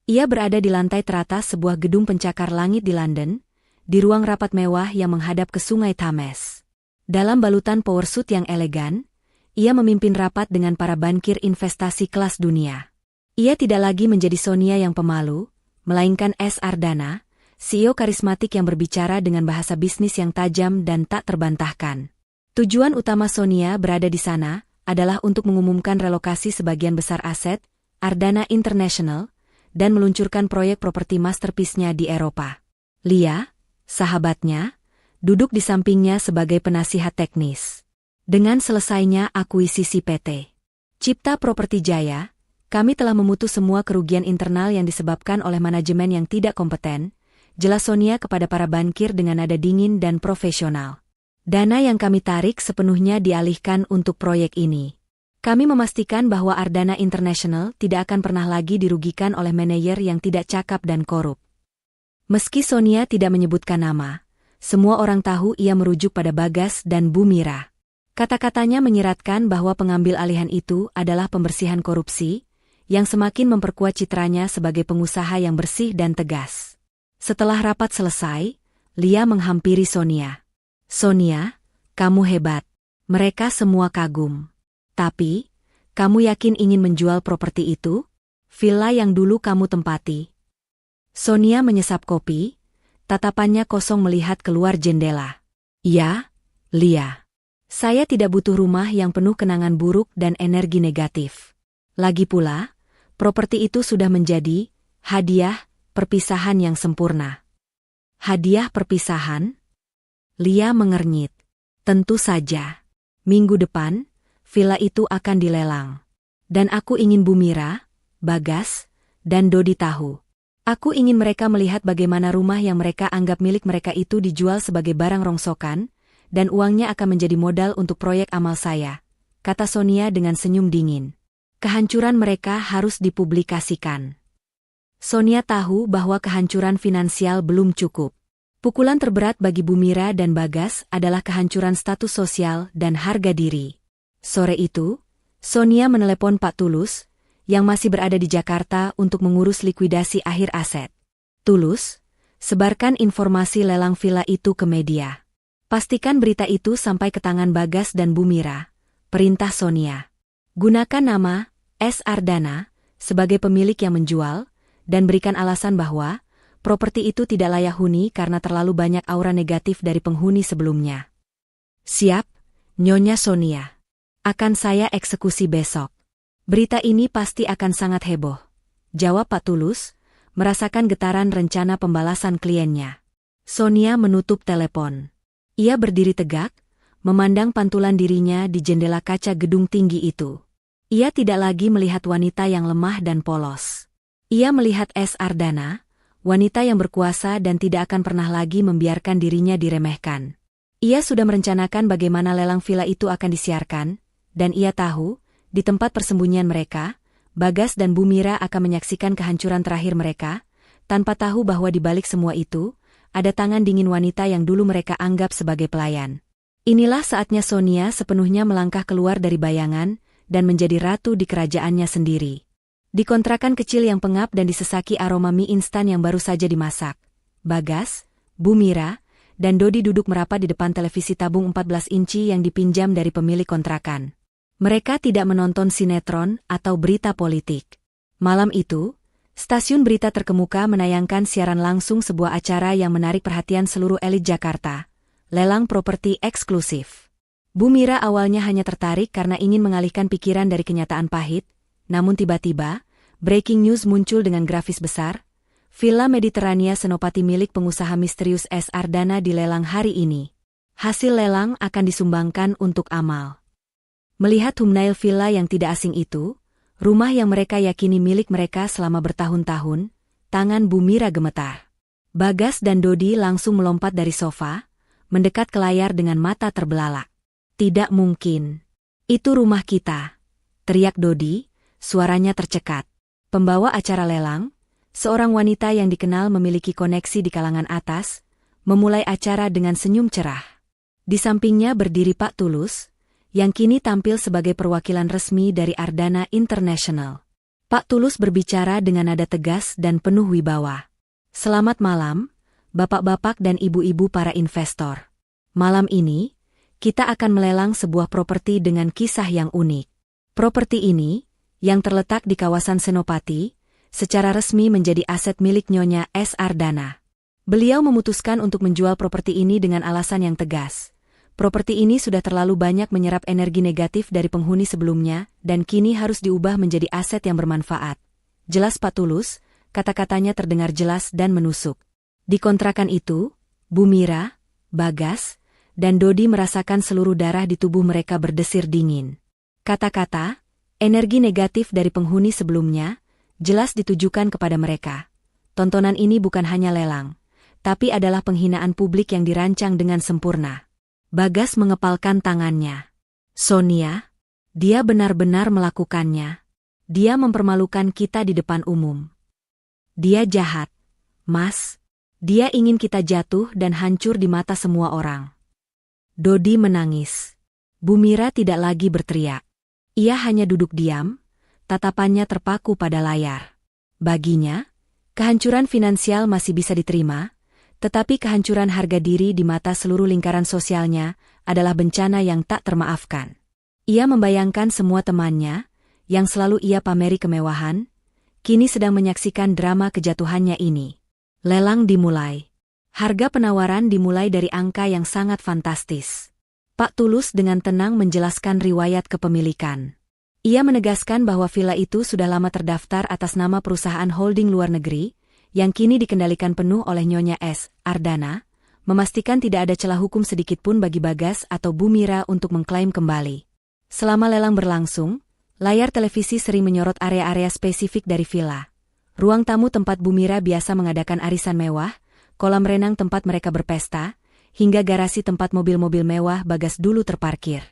Ia berada di lantai teratas sebuah gedung pencakar langit di London, di ruang rapat mewah yang menghadap ke Sungai Thames. Dalam balutan powersuit yang elegan, ia memimpin rapat dengan para bankir investasi kelas dunia. Ia tidak lagi menjadi Sonia yang pemalu, melainkan S. Ardana, CEO karismatik yang berbicara dengan bahasa bisnis yang tajam dan tak terbantahkan. Tujuan utama Sonia berada di sana adalah untuk mengumumkan relokasi sebagian besar aset Ardana International dan meluncurkan proyek properti masterpiece-nya di Eropa. Lia, sahabatnya, duduk di sampingnya sebagai penasihat teknis. Dengan selesainya akuisisi PT Cipta Properti Jaya, kami telah memutus semua kerugian internal yang disebabkan oleh manajemen yang tidak kompeten, jelas Sonia kepada para bankir dengan nada dingin dan profesional. Dana yang kami tarik sepenuhnya dialihkan untuk proyek ini. Kami memastikan bahwa Ardana International tidak akan pernah lagi dirugikan oleh manajer yang tidak cakap dan korup. Meski Sonia tidak menyebutkan nama, semua orang tahu ia merujuk pada Bagas dan Bumira. Kata-katanya menyiratkan bahwa pengambil alihan itu adalah pembersihan korupsi, yang semakin memperkuat citranya sebagai pengusaha yang bersih dan tegas. Setelah rapat selesai, Lia menghampiri Sonia. Sonia, kamu hebat. Mereka semua kagum. Tapi, kamu yakin ingin menjual properti itu? Villa yang dulu kamu tempati. Sonia menyesap kopi, tatapannya kosong melihat keluar jendela. Ya, Lia. Saya tidak butuh rumah yang penuh kenangan buruk dan energi negatif. Lagi pula, properti itu sudah menjadi hadiah perpisahan yang sempurna. Hadiah perpisahan? Lia mengernyit. Tentu saja. Minggu depan, villa itu akan dilelang. Dan aku ingin Bu Mira, Bagas, dan Dodi tahu. Aku ingin mereka melihat bagaimana rumah yang mereka anggap milik mereka itu dijual sebagai barang rongsokan, dan uangnya akan menjadi modal untuk proyek amal saya, kata Sonia dengan senyum dingin. Kehancuran mereka harus dipublikasikan. Sonia tahu bahwa kehancuran finansial belum cukup. Pukulan terberat bagi Bu Mira dan Bagas adalah kehancuran status sosial dan harga diri. Sore itu, Sonia menelepon Pak Tulus, yang masih berada di Jakarta untuk mengurus likuidasi akhir aset. Tulus, sebarkan informasi lelang villa itu ke media. Pastikan berita itu sampai ke tangan Bagas dan Bu Mira, perintah Sonia. Gunakan nama S. Ardana sebagai pemilik yang menjual, dan berikan alasan bahwa properti itu tidak layak huni karena terlalu banyak aura negatif dari penghuni sebelumnya. Siap, Nyonya Sonia. Akan saya eksekusi besok. Berita ini pasti akan sangat heboh, jawab Pak Tulus, merasakan getaran rencana pembalasan kliennya. Sonia menutup telepon. Ia berdiri tegak, memandang pantulan dirinya di jendela kaca gedung tinggi itu. Ia tidak lagi melihat wanita yang lemah dan polos. Ia melihat S. Ardana, wanita yang berkuasa dan tidak akan pernah lagi membiarkan dirinya diremehkan. Ia sudah merencanakan bagaimana lelang villa itu akan disiarkan, dan ia tahu, di tempat persembunyian mereka, Bagas dan Bu Mira akan menyaksikan kehancuran terakhir mereka, tanpa tahu bahwa di balik semua itu, ada tangan dingin wanita yang dulu mereka anggap sebagai pelayan. Inilah saatnya Sonia sepenuhnya melangkah keluar dari bayangan, dan menjadi ratu di kerajaannya sendiri. Di kontrakan kecil yang pengap dan disesaki aroma mie instan yang baru saja dimasak, Bagas, Bu Mira, dan Dodi duduk merapat di depan televisi tabung 14 inci yang dipinjam dari pemilik kontrakan. Mereka tidak menonton sinetron atau berita politik. Malam itu, stasiun berita terkemuka menayangkan siaran langsung sebuah acara yang menarik perhatian seluruh elit Jakarta, lelang properti eksklusif. Bu Mira awalnya hanya tertarik karena ingin mengalihkan pikiran dari kenyataan pahit, namun tiba-tiba, breaking news muncul dengan grafis besar. Villa Mediterania Senopati milik pengusaha misterius S. Ardana dilelang hari ini. Hasil lelang akan disumbangkan untuk amal. Melihat thumbnail villa yang tidak asing itu, rumah yang mereka yakini milik mereka selama bertahun-tahun, tangan Bu Mira gemetar. Bagas dan Dodi langsung melompat dari sofa, mendekat ke layar dengan mata terbelalak. Tidak mungkin. Itu rumah kita, teriak Dodi, suaranya tercekat. Pembawa acara lelang, seorang wanita yang dikenal memiliki koneksi di kalangan atas, memulai acara dengan senyum cerah. Di sampingnya berdiri Pak Tulus, yang kini tampil sebagai perwakilan resmi dari Ardana International. Pak Tulus berbicara dengan nada tegas dan penuh wibawa. Selamat malam, bapak-bapak dan ibu-ibu para investor. Malam ini, kita akan melelang sebuah properti dengan kisah yang unik. Properti ini, yang terletak di kawasan Senopati, secara resmi menjadi aset milik Nyonya S. Ardana. Beliau memutuskan untuk menjual properti ini dengan alasan yang tegas. Properti ini sudah terlalu banyak menyerap energi negatif dari penghuni sebelumnya dan kini harus diubah menjadi aset yang bermanfaat. Jelas Pak Tulus, kata-katanya terdengar jelas dan menusuk. Di kontrakan itu, Bu Mira, Bagas, dan Dodi merasakan seluruh darah di tubuh mereka berdesir dingin. Kata-kata, energi negatif dari penghuni sebelumnya, jelas ditujukan kepada mereka. Tontonan ini bukan hanya lelang, tapi adalah penghinaan publik yang dirancang dengan sempurna. Bagas mengepalkan tangannya. Sonia, dia benar-benar melakukannya. Dia mempermalukan kita di depan umum. Dia jahat, Mas. Dia ingin kita jatuh dan hancur di mata semua orang. Dodi menangis. Bu Mira tidak lagi berteriak. Ia hanya duduk diam, tatapannya terpaku pada layar. Baginya, kehancuran finansial masih bisa diterima, tetapi kehancuran harga diri di mata seluruh lingkaran sosialnya adalah bencana yang tak termaafkan. Ia membayangkan semua temannya, yang selalu ia pameri kemewahan, kini sedang menyaksikan drama kejatuhannya ini. Lelang dimulai. Harga penawaran dimulai dari angka yang sangat fantastis. Pak Tulus dengan tenang menjelaskan riwayat kepemilikan. Ia menegaskan bahwa villa itu sudah lama terdaftar atas nama perusahaan holding luar negeri, yang kini dikendalikan penuh oleh Nyonya S. Ardana, memastikan tidak ada celah hukum sedikitpun bagi Bagas atau Bu Mira untuk mengklaim kembali. Selama lelang berlangsung, layar televisi sering menyorot area-area spesifik dari villa. Ruang tamu tempat Bu Mira biasa mengadakan arisan mewah, kolam renang tempat mereka berpesta, hingga garasi tempat mobil-mobil mewah Bagas dulu terparkir.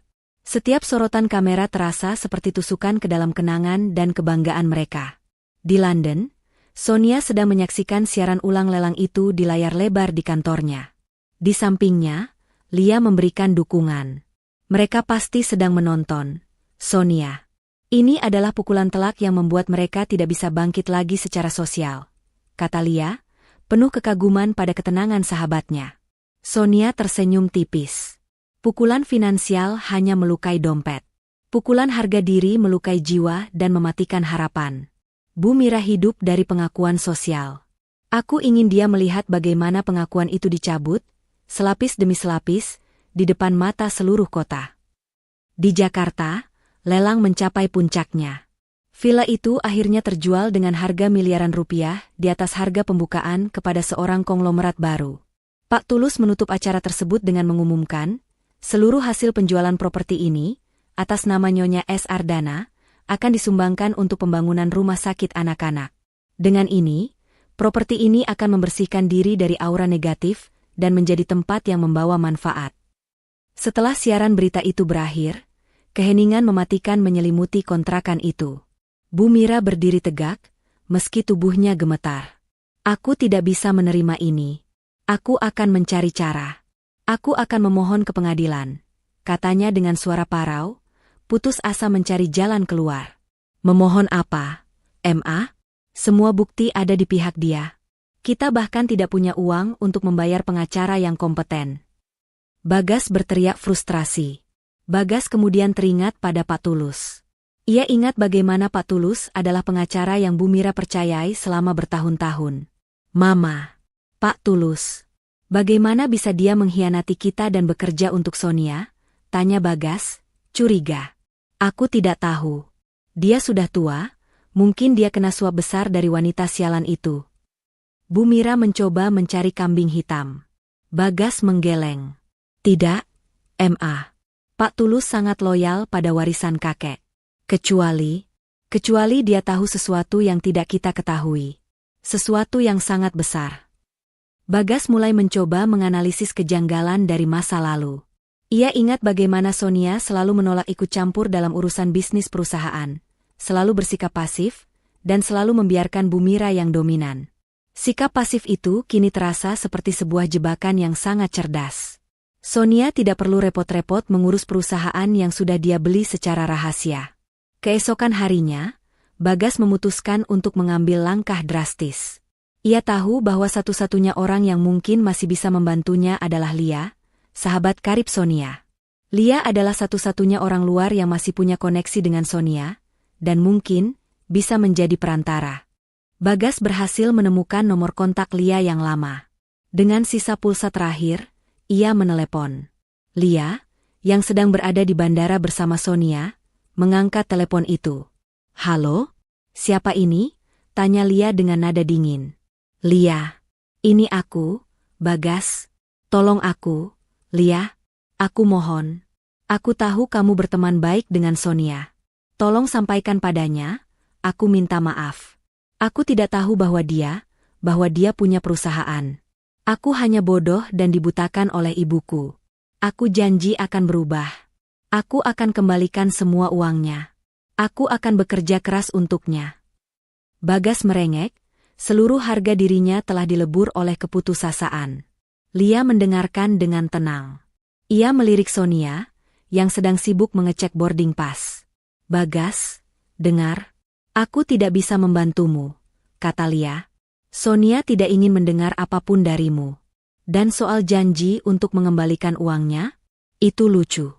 Setiap sorotan kamera terasa seperti tusukan ke dalam kenangan dan kebanggaan mereka. Di London, Sonia sedang menyaksikan siaran ulang lelang itu di layar lebar di kantornya. Di sampingnya, Lia memberikan dukungan. Mereka pasti sedang menonton. Sonia. Ini adalah pukulan telak yang membuat mereka tidak bisa bangkit lagi secara sosial, kata Lia, penuh kekaguman pada ketenangan sahabatnya. Sonia tersenyum tipis. Pukulan finansial hanya melukai dompet. Pukulan harga diri melukai jiwa dan mematikan harapan. Bu Mira hidup dari pengakuan sosial. Aku ingin dia melihat bagaimana pengakuan itu dicabut, selapis demi selapis, di depan mata seluruh kota. Di Jakarta, lelang mencapai puncaknya. Villa itu akhirnya terjual dengan harga miliaran rupiah di atas harga pembukaan kepada seorang konglomerat baru. Pak Tulus menutup acara tersebut dengan mengumumkan, seluruh hasil penjualan properti ini, atas nama Nyonya S. Ardana, akan disumbangkan untuk pembangunan rumah sakit anak-anak. Dengan ini, properti ini akan membersihkan diri dari aura negatif dan menjadi tempat yang membawa manfaat. Setelah siaran berita itu berakhir, keheningan mematikan menyelimuti kontrakan itu. Bu Mira berdiri tegak, meski tubuhnya gemetar. Aku tidak bisa menerima ini. Aku akan mencari cara. Aku akan memohon ke pengadilan, katanya dengan suara parau, putus asa mencari jalan keluar. Memohon apa, Ma? Semua bukti ada di pihak dia. Kita bahkan tidak punya uang untuk membayar pengacara yang kompeten. Bagas berteriak frustrasi. Bagas kemudian teringat pada Pak Tulus. Ia ingat bagaimana Pak Tulus adalah pengacara yang Bu Mira percayai selama bertahun-tahun. Mama, Pak Tulus, bagaimana bisa dia mengkhianati kita dan bekerja untuk Sonia? Tanya Bagas, curiga. Aku tidak tahu. Dia sudah tua, mungkin dia kena suap besar dari wanita sialan itu. Bu Mira mencoba mencari kambing hitam. Bagas menggeleng. Tidak, Ma. Pak Tulus sangat loyal pada warisan kakek. Kecuali dia tahu sesuatu yang tidak kita ketahui. Sesuatu yang sangat besar. Bagas mulai mencoba menganalisis kejanggalan dari masa lalu. Ia ingat bagaimana Sonia selalu menolak ikut campur dalam urusan bisnis perusahaan, selalu bersikap pasif, dan selalu membiarkan Bu Mira yang dominan. Sikap pasif itu kini terasa seperti sebuah jebakan yang sangat cerdas. Sonia tidak perlu repot-repot mengurus perusahaan yang sudah dia beli secara rahasia. Keesokan harinya, Bagas memutuskan untuk mengambil langkah drastis. Ia tahu bahwa satu-satunya orang yang mungkin masih bisa membantunya adalah Lia, sahabat karib Sonia. Lia adalah satu-satunya orang luar yang masih punya koneksi dengan Sonia, dan mungkin bisa menjadi perantara. Bagas berhasil menemukan nomor kontak Lia yang lama. Dengan sisa pulsa terakhir, ia menelepon. Lia, yang sedang berada di bandara bersama Sonia, mengangkat telepon itu. Halo? Siapa ini? Tanya Lia dengan nada dingin. Lia, ini aku, Bagas. Tolong aku, Lia. Aku mohon. Aku tahu kamu berteman baik dengan Sonia. Tolong sampaikan padanya, aku minta maaf. Aku tidak tahu bahwa dia punya perusahaan. Aku hanya bodoh dan dibutakan oleh ibuku. Aku janji akan berubah. Aku akan kembalikan semua uangnya. Aku akan bekerja keras untuknya. Bagas merengek, seluruh harga dirinya telah dilebur oleh keputusasaan. Lia mendengarkan dengan tenang. Ia melirik Sonia, yang sedang sibuk mengecek boarding pass. Bagas, dengar, aku tidak bisa membantumu, kata Lia. Sonia tidak ingin mendengar apapun darimu. Dan soal janji untuk mengembalikan uangnya? Itu lucu.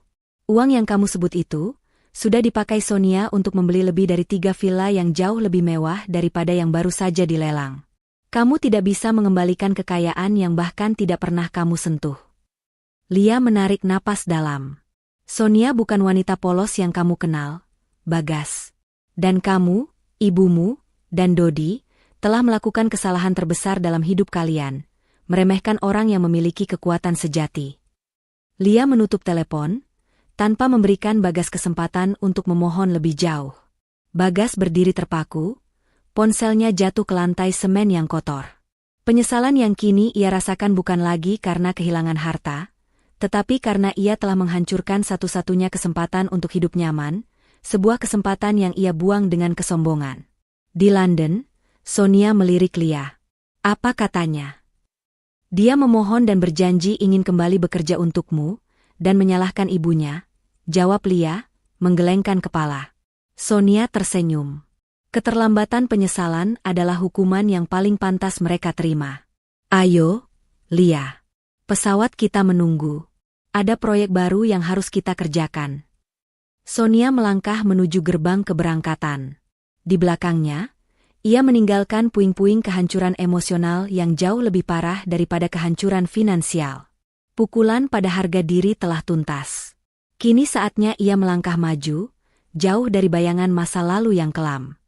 Uang yang kamu sebut itu, sudah dipakai Sonia untuk membeli lebih dari 3 villa yang jauh lebih mewah daripada yang baru saja dilelang. Kamu tidak bisa mengembalikan kekayaan yang bahkan tidak pernah kamu sentuh. Lia menarik napas dalam. Sonia bukan wanita polos yang kamu kenal, Bagas. Dan kamu, ibumu, dan Dodi, telah melakukan kesalahan terbesar dalam hidup kalian, meremehkan orang yang memiliki kekuatan sejati. Lia menutup telepon, tanpa memberikan Bagas kesempatan untuk memohon lebih jauh. Bagas berdiri terpaku, ponselnya jatuh ke lantai semen yang kotor. Penyesalan yang kini ia rasakan bukan lagi karena kehilangan harta, tetapi karena ia telah menghancurkan satu-satunya kesempatan untuk hidup nyaman, sebuah kesempatan yang ia buang dengan kesombongan. Di London, Sonia melirik Lia. Apa katanya? Dia memohon dan berjanji ingin kembali bekerja untukmu, dan menyalahkan ibunya, jawab Lia, menggelengkan kepala. Sonia tersenyum. Keterlambatan penyesalan adalah hukuman yang paling pantas mereka terima. Ayo, Lia. Pesawat kita menunggu. Ada proyek baru yang harus kita kerjakan. Sonia melangkah menuju gerbang keberangkatan. Di belakangnya, ia meninggalkan puing-puing kehancuran emosional yang jauh lebih parah daripada kehancuran finansial. Pukulan pada harga diri telah tuntas. Kini saatnya ia melangkah maju, jauh dari bayangan masa lalu yang kelam.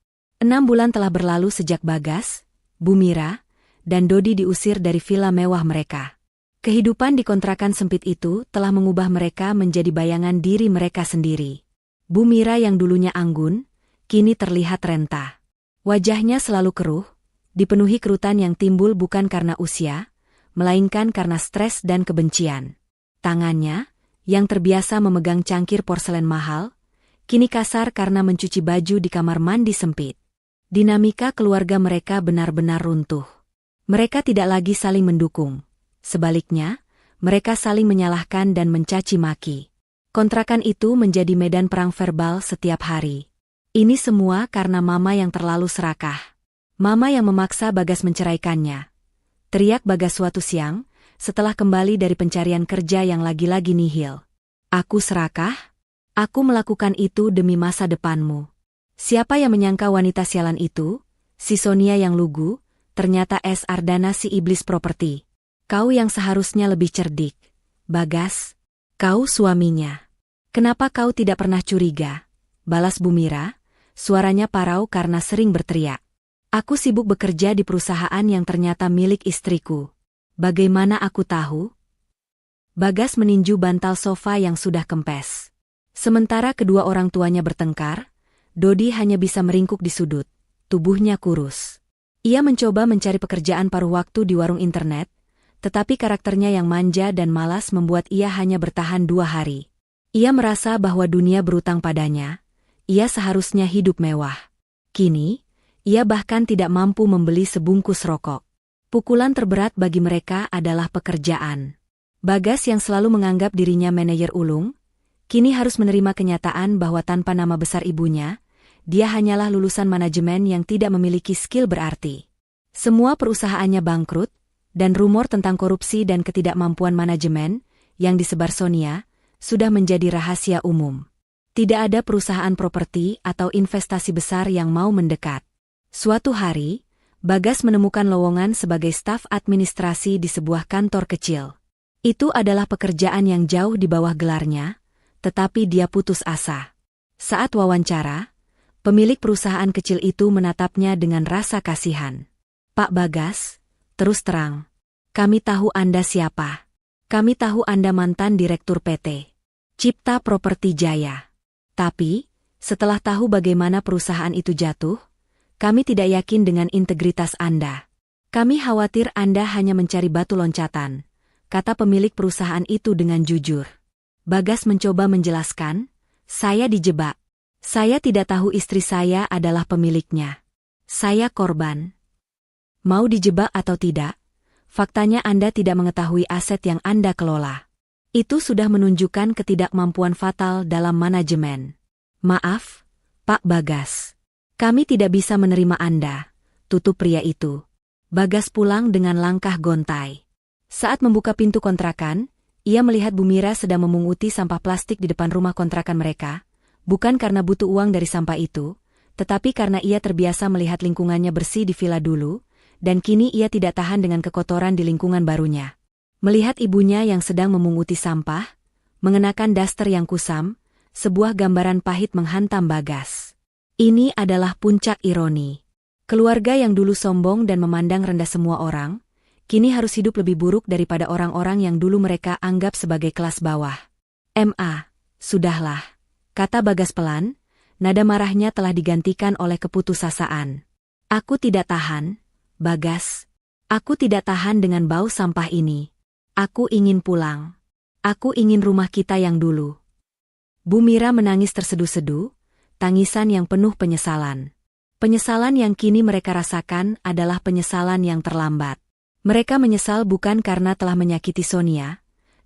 6 bulan telah berlalu sejak Bagas, Bumira, dan Dodi diusir dari villa mewah mereka. Kehidupan di kontrakan sempit itu telah mengubah mereka menjadi bayangan diri mereka sendiri. Bumira yang dulunya anggun, kini terlihat renta. Wajahnya selalu keruh, dipenuhi kerutan yang timbul bukan karena usia, melainkan karena stres dan kebencian. Tangannya, yang terbiasa memegang cangkir porselen mahal, kini kasar karena mencuci baju di kamar mandi sempit. Dinamika keluarga mereka benar-benar runtuh. Mereka tidak lagi saling mendukung. Sebaliknya, mereka saling menyalahkan dan mencaci maki. Kontrakan itu menjadi medan perang verbal setiap hari. Ini semua karena Mama yang terlalu serakah. Mama yang memaksa Bagas menceraikannya. Teriak Bagas suatu siang, setelah kembali dari pencarian kerja yang lagi-lagi nihil. Aku serakah? Aku melakukan itu demi masa depanmu. Siapa yang menyangka wanita sialan itu? Si Sonia yang lugu, ternyata S. Ardana si iblis properti. Kau yang seharusnya lebih cerdik. Bagas, kau suaminya. Kenapa kau tidak pernah curiga? Balas Bumira. Suaranya parau karena sering berteriak. Aku sibuk bekerja di perusahaan yang ternyata milik istriku. Bagaimana aku tahu? Bagas meninju bantal sofa yang sudah kempes. Sementara kedua orang tuanya bertengkar, Dodi hanya bisa meringkuk di sudut, tubuhnya kurus. Ia mencoba mencari pekerjaan paruh waktu di warung internet, tetapi karakternya yang manja dan malas membuat ia hanya bertahan 2 hari. Ia merasa bahwa dunia berutang padanya. Ia seharusnya hidup mewah. Kini, ia bahkan tidak mampu membeli sebungkus rokok. Pukulan terberat bagi mereka adalah pekerjaan. Bagas yang selalu menganggap dirinya manajer ulung, kini harus menerima kenyataan bahwa tanpa nama besar ibunya, dia hanyalah lulusan manajemen yang tidak memiliki skill berarti. Semua perusahaannya bangkrut, dan rumor tentang korupsi dan ketidakmampuan manajemen, yang disebar Sonia, sudah menjadi rahasia umum. Tidak ada perusahaan properti atau investasi besar yang mau mendekat. Suatu hari, Bagas menemukan lowongan sebagai staf administrasi di sebuah kantor kecil. Itu adalah pekerjaan yang jauh di bawah gelarnya, tetapi dia putus asa. Saat wawancara, pemilik perusahaan kecil itu menatapnya dengan rasa kasihan. Pak Bagas, terus terang. Kami tahu Anda siapa. Kami tahu Anda mantan direktur PT Cipta Properti Jaya. Tapi, setelah tahu bagaimana perusahaan itu jatuh, kami tidak yakin dengan integritas Anda. Kami khawatir Anda hanya mencari batu loncatan, kata pemilik perusahaan itu dengan jujur. Bagas mencoba menjelaskan, saya dijebak. Saya tidak tahu istri saya adalah pemiliknya. Saya korban. Mau dijebak atau tidak, faktanya Anda tidak mengetahui aset yang Anda kelola. Itu sudah menunjukkan ketidakmampuan fatal dalam manajemen. Maaf, Pak Bagas. Kami tidak bisa menerima Anda, tutup pria itu. Bagas pulang dengan langkah gontai. Saat membuka pintu kontrakan, ia melihat Bumira sedang memunguti sampah plastik di depan rumah kontrakan mereka, bukan karena butuh uang dari sampah itu, tetapi karena ia terbiasa melihat lingkungannya bersih di villa dulu, dan kini ia tidak tahan dengan kekotoran di lingkungan barunya. Melihat ibunya yang sedang memunguti sampah, mengenakan daster yang kusam, sebuah gambaran pahit menghantam Bagas. Ini adalah puncak ironi. Keluarga yang dulu sombong dan memandang rendah semua orang, kini harus hidup lebih buruk daripada orang-orang yang dulu mereka anggap sebagai kelas bawah. Sudahlah, kata Bagas pelan, nada marahnya telah digantikan oleh keputusasaan. Aku tidak tahan, Bagas. Aku tidak tahan dengan bau sampah ini. Aku ingin pulang. Aku ingin rumah kita yang dulu. Bu Mira menangis terseduh-seduh, tangisan yang penuh penyesalan. Penyesalan yang kini mereka rasakan adalah penyesalan yang terlambat. Mereka menyesal bukan karena telah menyakiti Sonia,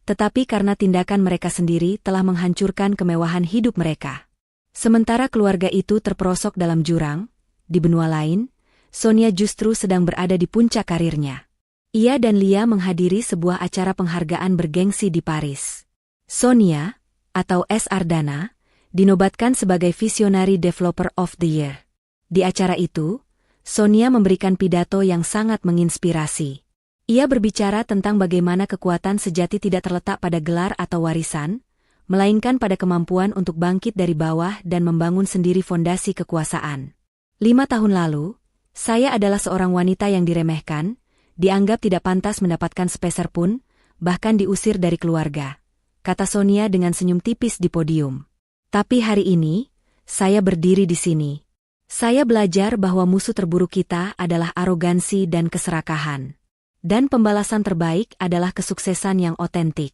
tetapi karena tindakan mereka sendiri telah menghancurkan kemewahan hidup mereka. Sementara keluarga itu terperosok dalam jurang, di benua lain, Sonia justru sedang berada di puncak karirnya. Ia dan Lia menghadiri sebuah acara penghargaan bergengsi di Paris. Sonia, atau S. Ardana, dinobatkan sebagai Visionary Developer of the Year. Di acara itu, Sonia memberikan pidato yang sangat menginspirasi. Ia berbicara tentang bagaimana kekuatan sejati tidak terletak pada gelar atau warisan, melainkan pada kemampuan untuk bangkit dari bawah dan membangun sendiri fondasi kekuasaan. 5 tahun lalu, saya adalah seorang wanita yang diremehkan, dianggap tidak pantas mendapatkan sepeser pun, bahkan diusir dari keluarga, kata Sonia dengan senyum tipis di podium. Tapi hari ini, saya berdiri di sini. Saya belajar bahwa musuh terburuk kita adalah arogansi dan keserakahan. Dan pembalasan terbaik adalah kesuksesan yang otentik.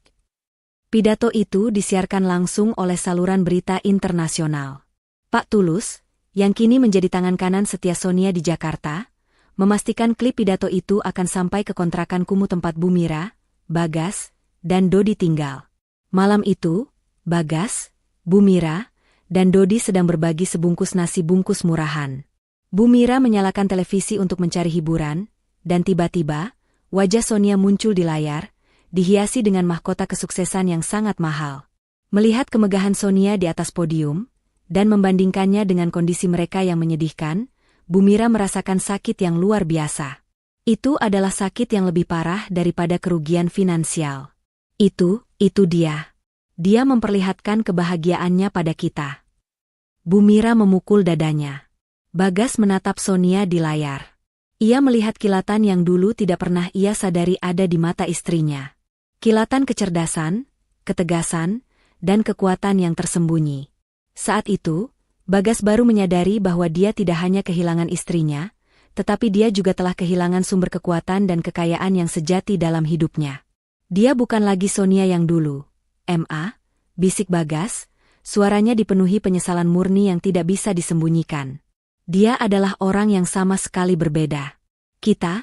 Pidato itu disiarkan langsung oleh saluran berita internasional. Pak Tulus, yang kini menjadi tangan kanan setia Sonia di Jakarta, memastikan klip pidato itu akan sampai ke kontrakan kumuh tempat Bu Mira, Bagas, dan Dodi tinggal. Malam itu, Bagas, Bu Mira, dan Dodi sedang berbagi sebungkus nasi bungkus murahan. Bu Mira menyalakan televisi untuk mencari hiburan, dan tiba-tiba, wajah Sonia muncul di layar, dihiasi dengan mahkota kesuksesan yang sangat mahal. Melihat kemegahan Sonia di atas podium, dan membandingkannya dengan kondisi mereka yang menyedihkan, Bu Mira merasakan sakit yang luar biasa. Itu adalah sakit yang lebih parah daripada kerugian finansial. Itu dia. Dia memperlihatkan kebahagiaannya pada kita. Bu Mira memukul dadanya. Bagas menatap Sonia di layar. Ia melihat kilatan yang dulu tidak pernah ia sadari ada di mata istrinya. Kilatan kecerdasan, ketegasan, dan kekuatan yang tersembunyi. Saat itu, Bagas baru menyadari bahwa dia tidak hanya kehilangan istrinya, tetapi dia juga telah kehilangan sumber kekuatan dan kekayaan yang sejati dalam hidupnya. Dia bukan lagi Sonia yang dulu. Bisik Bagas, suaranya dipenuhi penyesalan murni yang tidak bisa disembunyikan. Dia adalah orang yang sama sekali berbeda. Kita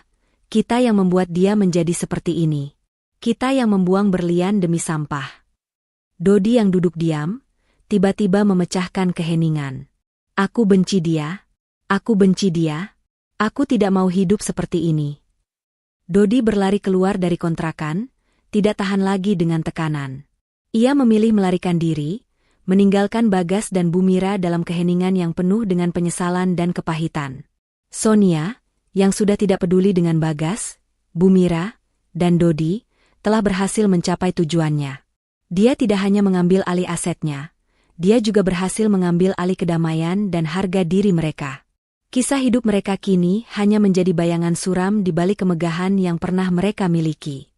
yang membuat dia menjadi seperti ini. Kita yang membuang berlian demi sampah. Dodi yang duduk diam, tiba-tiba memecahkan keheningan. Aku benci dia. Aku benci dia. Aku tidak mau hidup seperti ini. Dodi berlari keluar dari kontrakan, tidak tahan lagi dengan tekanan. Ia memilih melarikan diri, meninggalkan Bagas dan Bu Mira dalam keheningan yang penuh dengan penyesalan dan kepahitan. Sonia, yang sudah tidak peduli dengan Bagas, Bu Mira, dan Dodi, telah berhasil mencapai tujuannya. Dia tidak hanya mengambil alih asetnya, dia juga berhasil mengambil alih kedamaian dan harga diri mereka. Kisah hidup mereka kini hanya menjadi bayangan suram di balik kemegahan yang pernah mereka miliki.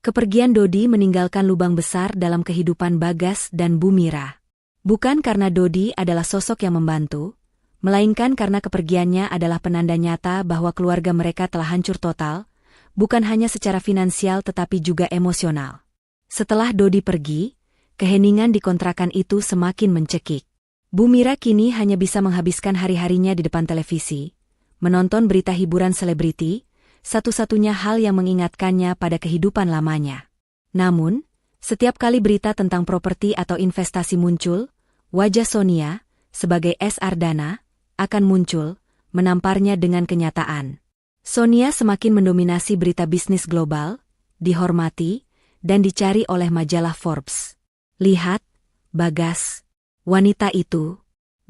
Kepergian Dodi meninggalkan lubang besar dalam kehidupan Bagas dan Bu Mira. Bukan karena Dodi adalah sosok yang membantu, melainkan karena kepergiannya adalah penanda nyata bahwa keluarga mereka telah hancur total, bukan hanya secara finansial tetapi juga emosional. Setelah Dodi pergi, keheningan di kontrakan itu semakin mencekik. Bu Mira kini hanya bisa menghabiskan hari-harinya di depan televisi, menonton berita hiburan selebriti, satu-satunya hal yang mengingatkannya pada kehidupan lamanya. Namun, setiap kali berita tentang properti atau investasi muncul, wajah Sonia, sebagai S. Ardana, akan muncul, menamparnya dengan kenyataan. Sonia semakin mendominasi berita bisnis global, dihormati, dan dicari oleh majalah Forbes. Lihat, Bagas. Wanita itu.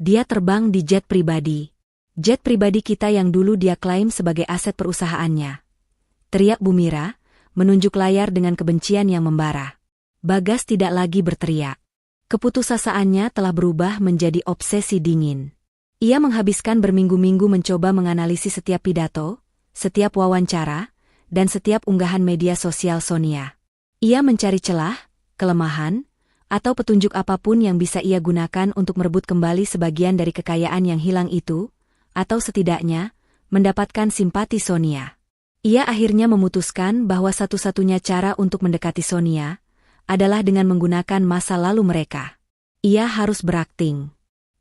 Dia terbang di jet pribadi. Jet pribadi kita yang dulu dia klaim sebagai aset perusahaannya. Teriak Bu Mira, menunjuk layar dengan kebencian yang membara. Bagas tidak lagi berteriak. Keputusasaannya telah berubah menjadi obsesi dingin. Ia menghabiskan berminggu-minggu mencoba menganalisis setiap pidato, setiap wawancara, dan setiap unggahan media sosial Sonia. Ia mencari celah, kelemahan, atau petunjuk apapun yang bisa ia gunakan untuk merebut kembali sebagian dari kekayaan yang hilang itu, atau setidaknya, mendapatkan simpati Sonia. Ia akhirnya memutuskan bahwa satu-satunya cara untuk mendekati Sonia adalah dengan menggunakan masa lalu mereka. Ia harus berakting.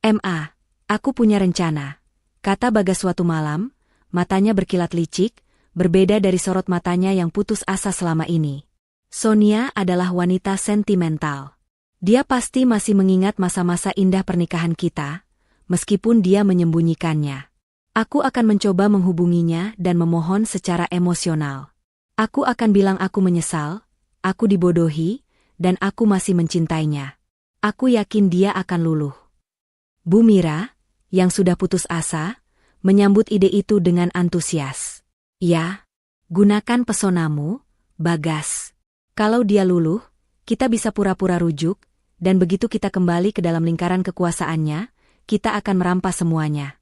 "Ma, aku punya rencana," kata Bagas suatu malam, matanya berkilat licik, berbeda dari sorot matanya yang putus asa selama ini. Sonia adalah wanita sentimental. Dia pasti masih mengingat masa-masa indah pernikahan kita, meskipun dia menyembunyikannya. Aku akan mencoba menghubunginya dan memohon secara emosional. Aku akan bilang aku menyesal, aku dibodohi, dan aku masih mencintainya. Aku yakin dia akan luluh. Bu Mira, yang sudah putus asa, menyambut ide itu dengan antusias. "Ya, gunakan pesonamu, Bagas. Kalau dia luluh, kita bisa pura-pura rujuk, dan begitu kita kembali ke dalam lingkaran kekuasaannya, kita akan merampas semuanya."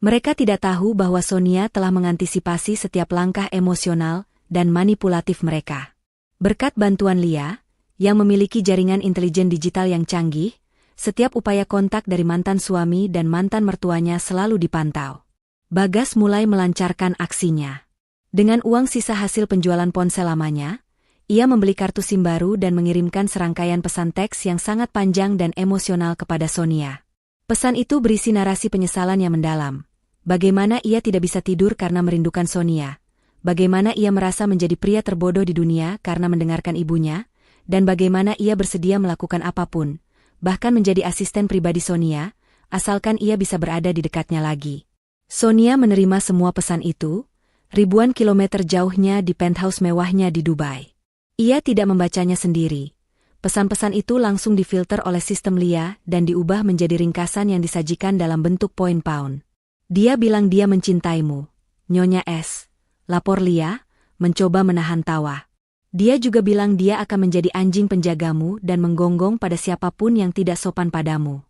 Mereka tidak tahu bahwa Sonia telah mengantisipasi setiap langkah emosional dan manipulatif mereka. Berkat bantuan Lia, yang memiliki jaringan intelijen digital yang canggih, setiap upaya kontak dari mantan suami dan mantan mertuanya selalu dipantau. Bagas mulai melancarkan aksinya. Dengan uang sisa hasil penjualan ponsel lamanya, ia membeli kartu SIM baru dan mengirimkan serangkaian pesan teks yang sangat panjang dan emosional kepada Sonia. Pesan itu berisi narasi penyesalan yang mendalam. Bagaimana ia tidak bisa tidur karena merindukan Sonia, bagaimana ia merasa menjadi pria terbodoh di dunia karena mendengarkan ibunya, dan bagaimana ia bersedia melakukan apapun, bahkan menjadi asisten pribadi Sonia, asalkan ia bisa berada di dekatnya lagi. Sonia menerima semua pesan itu, ribuan kilometer jauhnya di penthouse mewahnya di Dubai. Ia tidak membacanya sendiri. Pesan-pesan itu langsung difilter oleh sistem Lia dan diubah menjadi ringkasan yang disajikan dalam bentuk poin-pound. "Dia bilang dia mencintaimu, Nyonya S," lapor Lia, mencoba menahan tawa. "Dia juga bilang dia akan menjadi anjing penjagamu dan menggonggong pada siapapun yang tidak sopan padamu."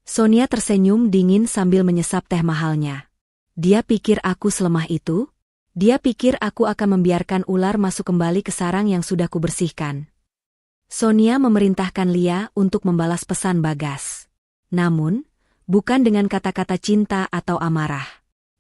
Sonia tersenyum dingin sambil menyesap teh mahalnya. Dia pikir aku selemah itu? Dia pikir aku akan membiarkan ular masuk kembali ke sarang yang sudah kubersihkan. Sonia memerintahkan Lia untuk membalas pesan Bagas. Namun, bukan dengan kata-kata cinta atau amarah.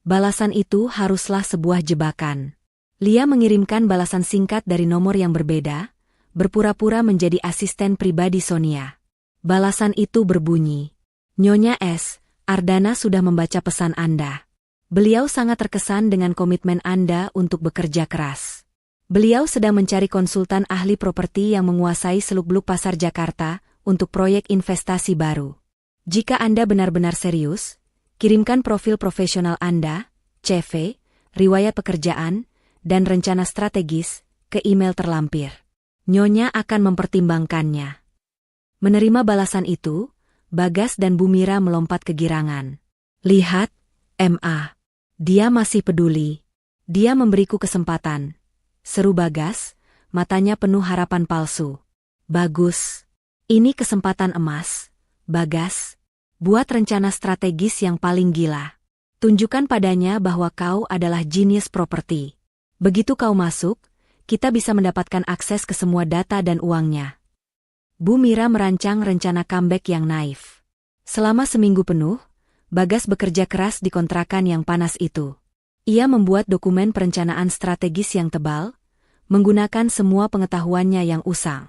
Balasan itu haruslah sebuah jebakan. Lia mengirimkan balasan singkat dari nomor yang berbeda, berpura-pura menjadi asisten pribadi Sonia. Balasan itu berbunyi, "Nyonya S, Ardana sudah membaca pesan Anda. Beliau sangat terkesan dengan komitmen Anda untuk bekerja keras. Beliau sedang mencari konsultan ahli properti yang menguasai seluk-beluk pasar Jakarta untuk proyek investasi baru. Jika Anda benar-benar serius, kirimkan profil profesional Anda, CV, riwayat pekerjaan, dan rencana strategis ke email terlampir. Nyonya akan mempertimbangkannya." Menerima balasan itu, Bagas dan Bu Mira melompat kegirangan. "Lihat, Ma. Dia masih peduli. Dia memberiku kesempatan," seru Bagas, matanya penuh harapan palsu. "Bagus. Ini kesempatan emas, Bagas. Buat rencana strategis yang paling gila. Tunjukkan padanya bahwa kau adalah jenius properti. Begitu kau masuk, kita bisa mendapatkan akses ke semua data dan uangnya." Bu Mira merancang rencana comeback yang naif. Selama seminggu penuh, Bagas bekerja keras di kontrakan yang panas itu. Ia membuat dokumen perencanaan strategis yang tebal, menggunakan semua pengetahuannya yang usang.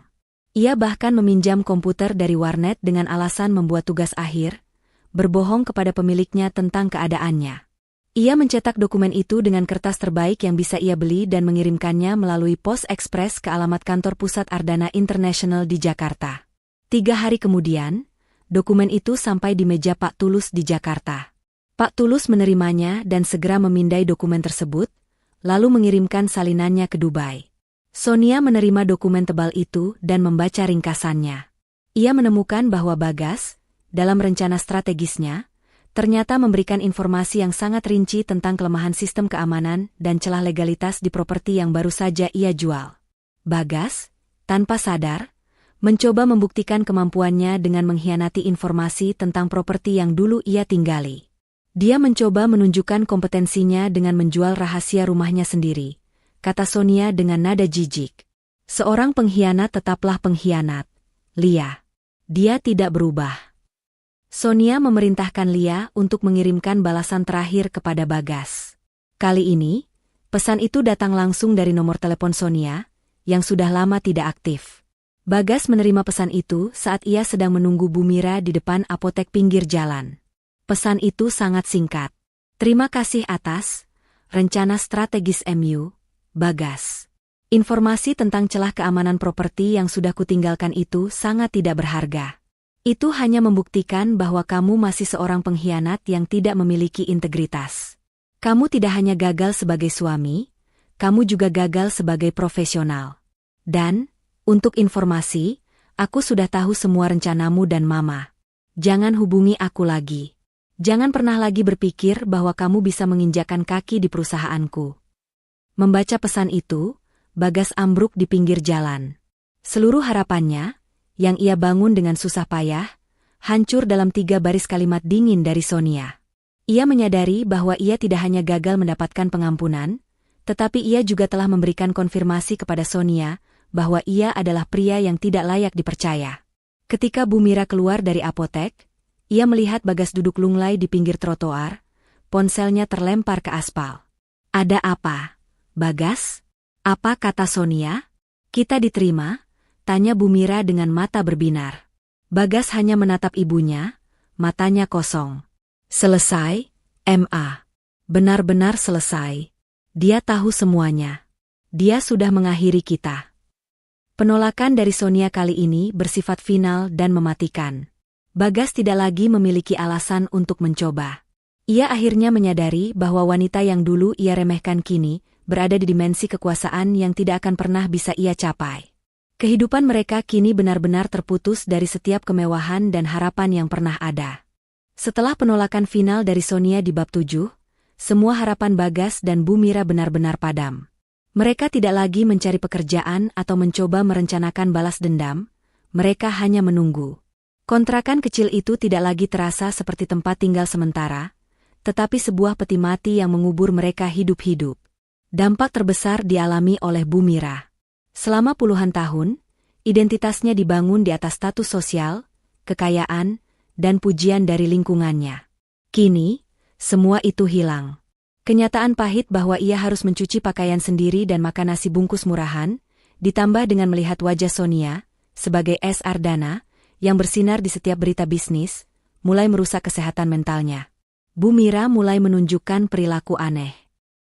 Ia bahkan meminjam komputer dari warnet dengan alasan membuat tugas akhir, berbohong kepada pemiliknya tentang keadaannya. Ia mencetak dokumen itu dengan kertas terbaik yang bisa ia beli dan mengirimkannya melalui pos ekspres ke alamat kantor pusat Ardana International di Jakarta. 3 hari kemudian, dokumen itu sampai di meja Pak Tulus di Jakarta. Pak Tulus menerimanya dan segera memindai dokumen tersebut, lalu mengirimkan salinannya ke Dubai. Sonia menerima dokumen tebal itu dan membaca ringkasannya. Ia menemukan bahwa Bagas, dalam rencana strategisnya, ternyata memberikan informasi yang sangat rinci tentang kelemahan sistem keamanan dan celah legalitas di properti yang baru saja ia jual. Bagas, tanpa sadar, mencoba membuktikan kemampuannya dengan mengkhianati informasi tentang properti yang dulu ia tinggali. Dia mencoba menunjukkan kompetensinya dengan menjual rahasia rumahnya sendiri, kata Sonia dengan nada jijik. Seorang pengkhianat tetaplah pengkhianat, Lia. Dia tidak berubah. Sonia memerintahkan Lia untuk mengirimkan balasan terakhir kepada Bagas. Kali ini, pesan itu datang langsung dari nomor telepon Sonia, yang sudah lama tidak aktif. Bagas menerima pesan itu saat ia sedang menunggu Bu Mira di depan apotek pinggir jalan. Pesan itu sangat singkat. Terima kasih atas rencana strategis MU, Bagas. Informasi tentang celah keamanan properti yang sudah kutinggalkan itu sangat tidak berharga. Itu hanya membuktikan bahwa kamu masih seorang pengkhianat yang tidak memiliki integritas. Kamu tidak hanya gagal sebagai suami, kamu juga gagal sebagai profesional. Dan, untuk informasi, aku sudah tahu semua rencanamu dan Mama. Jangan hubungi aku lagi. Jangan pernah lagi berpikir bahwa kamu bisa menginjakkan kaki di perusahaanku. Membaca pesan itu, Bagas ambruk di pinggir jalan. Seluruh harapannya, yang ia bangun dengan susah payah, hancur dalam 3 baris kalimat dingin dari Sonia. Ia menyadari bahwa ia tidak hanya gagal mendapatkan pengampunan, tetapi ia juga telah memberikan konfirmasi kepada Sonia bahwa ia adalah pria yang tidak layak dipercaya. Ketika Bu Mira keluar dari apotek, ia melihat Bagas duduk lunglai di pinggir trotoar, ponselnya terlempar ke aspal. Ada apa, Bagas? Apa kata Sonia? Kita diterima? Tanya Bu Mira dengan mata berbinar. Bagas hanya menatap ibunya, matanya kosong. Selesai, MA. Benar-benar selesai. Dia tahu semuanya. Dia sudah mengakhiri kita. Penolakan dari Sonia kali ini bersifat final dan mematikan. Bagas tidak lagi memiliki alasan untuk mencoba. Ia akhirnya menyadari bahwa wanita yang dulu ia remehkan kini berada di dimensi kekuasaan yang tidak akan pernah bisa ia capai. Kehidupan mereka kini benar-benar terputus dari setiap kemewahan dan harapan yang pernah ada. Setelah penolakan final dari Sonia di bab 7, semua harapan Bagas dan Bu Mira benar-benar padam. Mereka tidak lagi mencari pekerjaan atau mencoba merencanakan balas dendam, mereka hanya menunggu. Kontrakan kecil itu tidak lagi terasa seperti tempat tinggal sementara, tetapi sebuah peti mati yang mengubur mereka hidup-hidup. Dampak terbesar dialami oleh Bu Mira. Selama puluhan tahun, identitasnya dibangun di atas status sosial, kekayaan, dan pujian dari lingkungannya. Kini, semua itu hilang. Kenyataan pahit bahwa ia harus mencuci pakaian sendiri dan makan nasi bungkus murahan, ditambah dengan melihat wajah Sonia, sebagai S. Ardana, yang bersinar di setiap berita bisnis, mulai merusak kesehatan mentalnya. Bu Mira mulai menunjukkan perilaku aneh.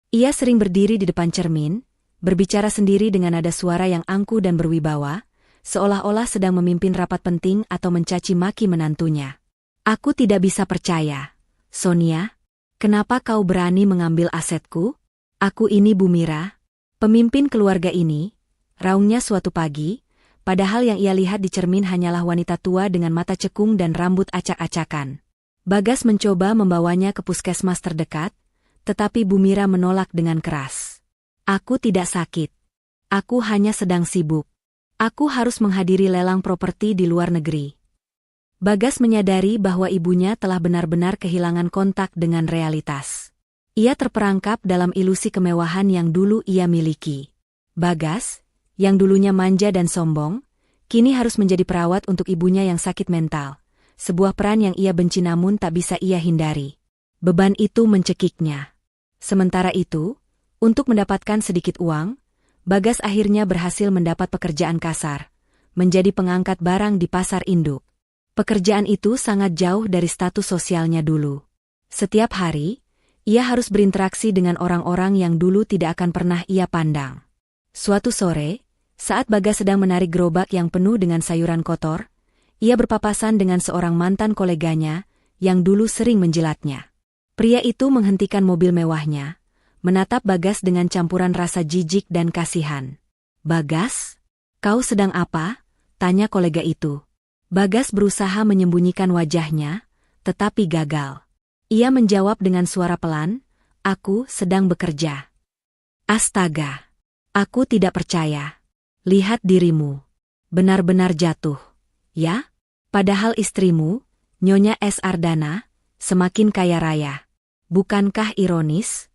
Ia sering berdiri di depan cermin, berbicara sendiri dengan nada suara yang angkuh dan berwibawa, seolah-olah sedang memimpin rapat penting atau mencaci maki menantunya. Aku tidak bisa percaya. Sonia, kenapa kau berani mengambil asetku? Aku ini Bu Mira, pemimpin keluarga ini, raungnya suatu pagi, padahal yang ia lihat di cermin hanyalah wanita tua dengan mata cekung dan rambut acak-acakan. Bagas mencoba membawanya ke puskesmas terdekat, tetapi Bu Mira menolak dengan keras. Aku tidak sakit. Aku hanya sedang sibuk. Aku harus menghadiri lelang properti di luar negeri. Bagas menyadari bahwa ibunya telah benar-benar kehilangan kontak dengan realitas. Ia terperangkap dalam ilusi kemewahan yang dulu ia miliki. Bagas, yang dulunya manja dan sombong, kini harus menjadi perawat untuk ibunya yang sakit mental. Sebuah peran yang ia benci namun tak bisa ia hindari. Beban itu mencekiknya. Sementara itu, untuk mendapatkan sedikit uang, Bagas akhirnya berhasil mendapat pekerjaan kasar, menjadi pengangkat barang di pasar induk. Pekerjaan itu sangat jauh dari status sosialnya dulu. Setiap hari, ia harus berinteraksi dengan orang-orang yang dulu tidak akan pernah ia pandang. Suatu sore, saat Bagas sedang menarik gerobak yang penuh dengan sayuran kotor, ia berpapasan dengan seorang mantan koleganya yang dulu sering menjilatnya. Pria itu menghentikan mobil mewahnya, menatap Bagas dengan campuran rasa jijik dan kasihan. "Bagas, kau sedang apa?" tanya kolega itu. Bagas berusaha menyembunyikan wajahnya, tetapi gagal. Ia menjawab dengan suara pelan, "Aku sedang bekerja." "Astaga, aku tidak percaya. Lihat dirimu. Benar-benar jatuh. Ya? Padahal istrimu, Nyonya S. Ardana, semakin kaya raya. Bukankah ironis?"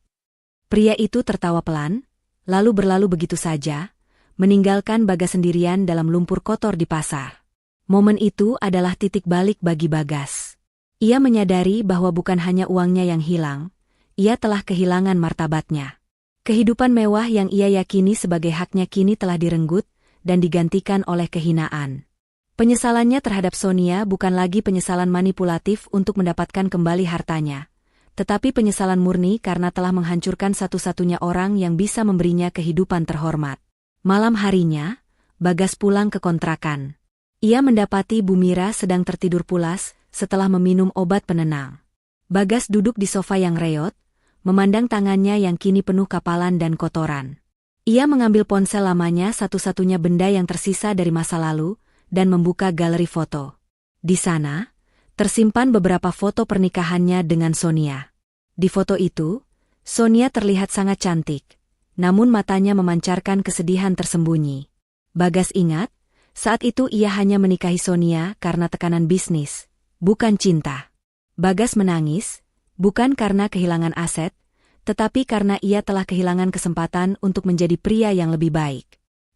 Pria itu tertawa pelan, lalu berlalu begitu saja, meninggalkan Bagas sendirian dalam lumpur kotor di pasar. Momen itu adalah titik balik bagi Bagas. Ia menyadari bahwa bukan hanya uangnya yang hilang, ia telah kehilangan martabatnya. Kehidupan mewah yang ia yakini sebagai haknya kini telah direnggut dan digantikan oleh kehinaan. Penyesalannya terhadap Sonia bukan lagi penyesalan manipulatif untuk mendapatkan kembali hartanya, tetapi penyesalan murni karena telah menghancurkan satu-satunya orang yang bisa memberinya kehidupan terhormat. Malam harinya, Bagas pulang ke kontrakan. Ia mendapati Bu Mira sedang tertidur pulas setelah meminum obat penenang. Bagas duduk di sofa yang reot, memandang tangannya yang kini penuh kapalan dan kotoran. Ia mengambil ponsel lamanya, satu-satunya benda yang tersisa dari masa lalu, dan membuka galeri foto. Di sana, tersimpan beberapa foto pernikahannya dengan Sonia. Di foto itu, Sonia terlihat sangat cantik, namun matanya memancarkan kesedihan tersembunyi. Bagas ingat, saat itu ia hanya menikahi Sonia karena tekanan bisnis, bukan cinta. Bagas menangis, bukan karena kehilangan aset, tetapi karena ia telah kehilangan kesempatan untuk menjadi pria yang lebih baik.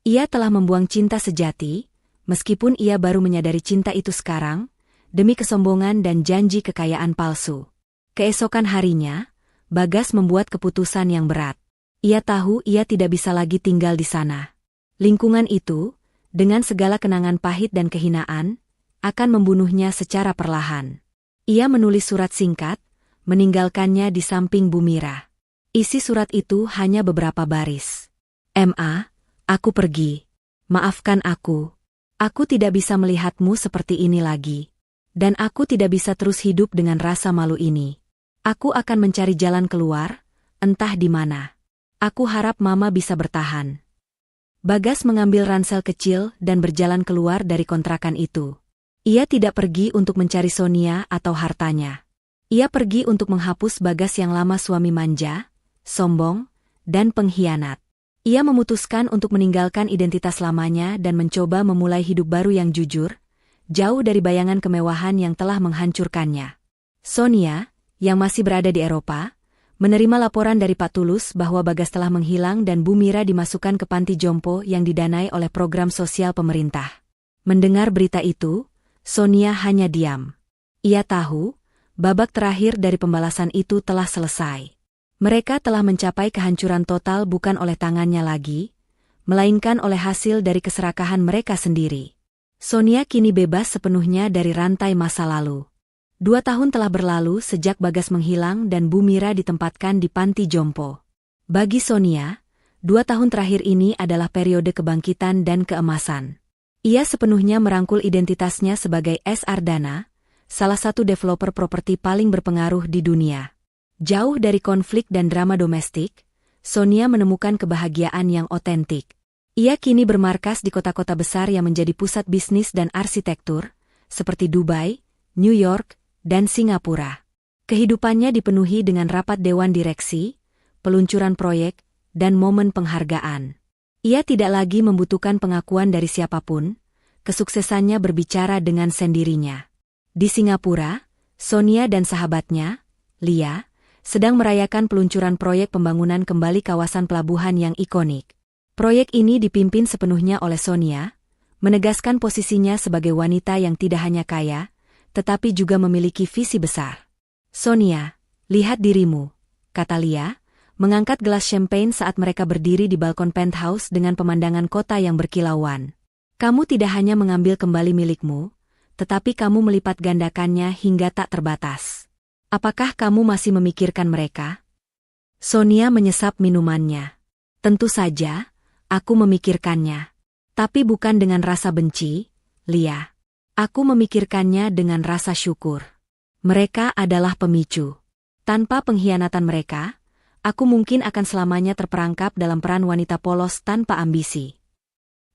Ia telah membuang cinta sejati, meskipun ia baru menyadari cinta itu sekarang, demi kesombongan dan janji kekayaan palsu. Keesokan harinya, Bagas membuat keputusan yang berat. Ia tahu ia tidak bisa lagi tinggal di sana. Lingkungan itu, dengan segala kenangan pahit dan kehinaan, akan membunuhnya secara perlahan. Ia menulis surat singkat, meninggalkannya di samping Bu Mira. Isi surat itu hanya beberapa baris. "Ma, aku pergi. Maafkan aku. Aku tidak bisa melihatmu seperti ini lagi. Dan aku tidak bisa terus hidup dengan rasa malu ini. Aku akan mencari jalan keluar, entah di mana. Aku harap Mama bisa bertahan." Bagas mengambil ransel kecil dan berjalan keluar dari kontrakan itu. Ia tidak pergi untuk mencari Sonia atau hartanya. Ia pergi untuk menghapus Bagas yang lama suami manja, sombong, dan pengkhianat. Ia memutuskan untuk meninggalkan identitas lamanya dan mencoba memulai hidup baru yang jujur, jauh dari bayangan kemewahan yang telah menghancurkannya. Sonia, yang masih berada di Eropa, menerima laporan dari Pak Tulus bahwa Bagas telah menghilang dan Bu Mira dimasukkan ke panti jompo yang didanai oleh program sosial pemerintah. Mendengar berita itu, Sonia hanya diam. Ia tahu, babak terakhir dari pembalasan itu telah selesai. Mereka telah mencapai kehancuran total bukan oleh tangannya lagi, melainkan oleh hasil dari keserakahan mereka sendiri. Sonia kini bebas sepenuhnya dari rantai masa lalu. 2 tahun telah berlalu sejak Bagas menghilang dan Bu Mira ditempatkan di panti jompo. Bagi Sonia, 2 tahun terakhir ini adalah periode kebangkitan dan keemasan. Ia sepenuhnya merangkul identitasnya sebagai S. Ardana, salah satu developer properti paling berpengaruh di dunia. Jauh dari konflik dan drama domestik, Sonia menemukan kebahagiaan yang otentik. Ia kini bermarkas di kota-kota besar yang menjadi pusat bisnis dan arsitektur, seperti Dubai, New York, dan Singapura. Kehidupannya dipenuhi dengan rapat dewan direksi, peluncuran proyek, dan momen penghargaan. Ia tidak lagi membutuhkan pengakuan dari siapapun, kesuksesannya berbicara dengan sendirinya. Di Singapura, Sonia dan sahabatnya, Lia, sedang merayakan peluncuran proyek pembangunan kembali kawasan pelabuhan yang ikonik. Proyek ini dipimpin sepenuhnya oleh Sonia, menegaskan posisinya sebagai wanita yang tidak hanya kaya, tetapi juga memiliki visi besar. "Sonia, lihat dirimu," kata Lia, mengangkat gelas champagne saat mereka berdiri di balkon penthouse dengan pemandangan kota yang berkilauan. "Kamu tidak hanya mengambil kembali milikmu, tetapi kamu melipat gandakannya hingga tak terbatas. Apakah kamu masih memikirkan mereka?" Sonia menyesap minumannya. "Tentu saja, aku memikirkannya. Tapi bukan dengan rasa benci, Lia. Aku memikirkannya dengan rasa syukur. Mereka adalah pemicu. Tanpa pengkhianatan mereka, aku mungkin akan selamanya terperangkap dalam peran wanita polos tanpa ambisi."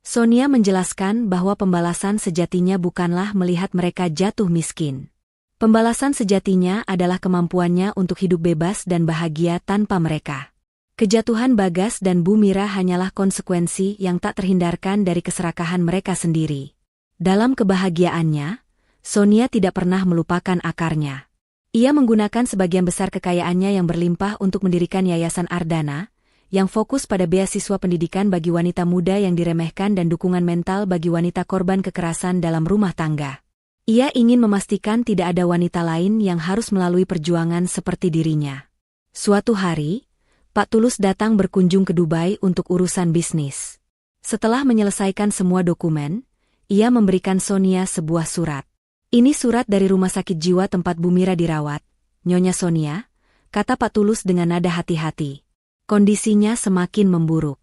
Sonia menjelaskan bahwa pembalasan sejatinya bukanlah melihat mereka jatuh miskin. Pembalasan sejatinya adalah kemampuannya untuk hidup bebas dan bahagia tanpa mereka. Kejatuhan Bagas dan Bu Mira hanyalah konsekuensi yang tak terhindarkan dari keserakahan mereka sendiri. Dalam kebahagiaannya, Sonia tidak pernah melupakan akarnya. Ia menggunakan sebagian besar kekayaannya yang berlimpah untuk mendirikan Yayasan Ardana, yang fokus pada beasiswa pendidikan bagi wanita muda yang diremehkan dan dukungan mental bagi wanita korban kekerasan dalam rumah tangga. Ia ingin memastikan tidak ada wanita lain yang harus melalui perjuangan seperti dirinya. Suatu hari, Pak Tulus datang berkunjung ke Dubai untuk urusan bisnis. Setelah menyelesaikan semua dokumen, ia memberikan Sonia sebuah surat. "Ini surat dari rumah sakit jiwa tempat Bu Mira dirawat, Nyonya Sonia," kata Pak Tulus dengan nada hati-hati. Kondisinya semakin memburuk.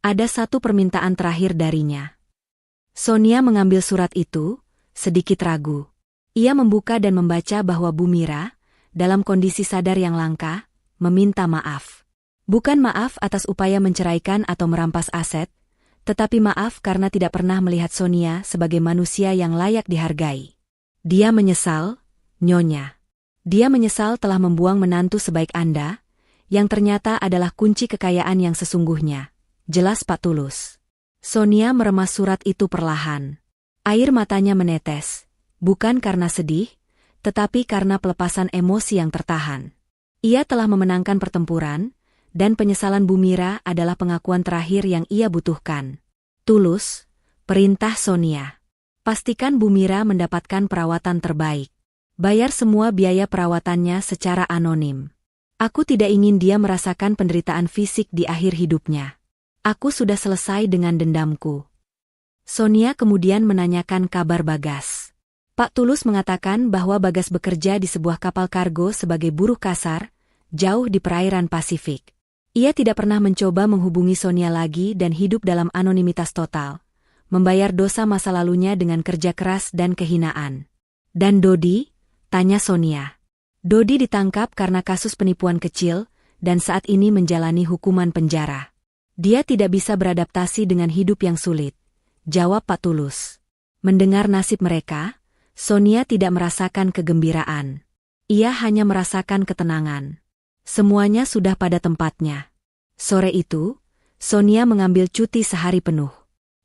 Ada satu permintaan terakhir darinya. Sonia mengambil surat itu, sedikit ragu. Ia membuka dan membaca bahwa Bu Mira, dalam kondisi sadar yang langka, meminta maaf. Bukan maaf atas upaya menceraikan atau merampas aset, tetapi maaf karena tidak pernah melihat Sonia sebagai manusia yang layak dihargai. Dia menyesal, Nyonya. Dia menyesal telah membuang menantu sebaik Anda, yang ternyata adalah kunci kekayaan yang sesungguhnya. Jelas Pak Tulus. Sonia meremas surat itu perlahan. Air matanya menetes, bukan karena sedih, tetapi karena pelepasan emosi yang tertahan. Ia telah memenangkan pertempuran, dan penyesalan Bu Mira adalah pengakuan terakhir yang ia butuhkan. "Tulus," perintah Sonia. "Pastikan Bu Mira mendapatkan perawatan terbaik. Bayar semua biaya perawatannya secara anonim. Aku tidak ingin dia merasakan penderitaan fisik di akhir hidupnya. Aku sudah selesai dengan dendamku." Sonia kemudian menanyakan kabar Bagas. Pak Tulus mengatakan bahwa Bagas bekerja di sebuah kapal kargo sebagai buruh kasar, jauh di perairan Pasifik. Ia tidak pernah mencoba menghubungi Sonia lagi dan hidup dalam anonimitas total, membayar dosa masa lalunya dengan kerja keras dan kehinaan. "Dan Dodi?" tanya Sonia. "Dodi ditangkap karena kasus penipuan kecil, dan saat ini menjalani hukuman penjara. Dia tidak bisa beradaptasi dengan hidup yang sulit," jawab Pak Tulus. Mendengar nasib mereka, Sonia tidak merasakan kegembiraan. Ia hanya merasakan ketenangan. Semuanya sudah pada tempatnya. Sore itu, Sonia mengambil cuti sehari penuh.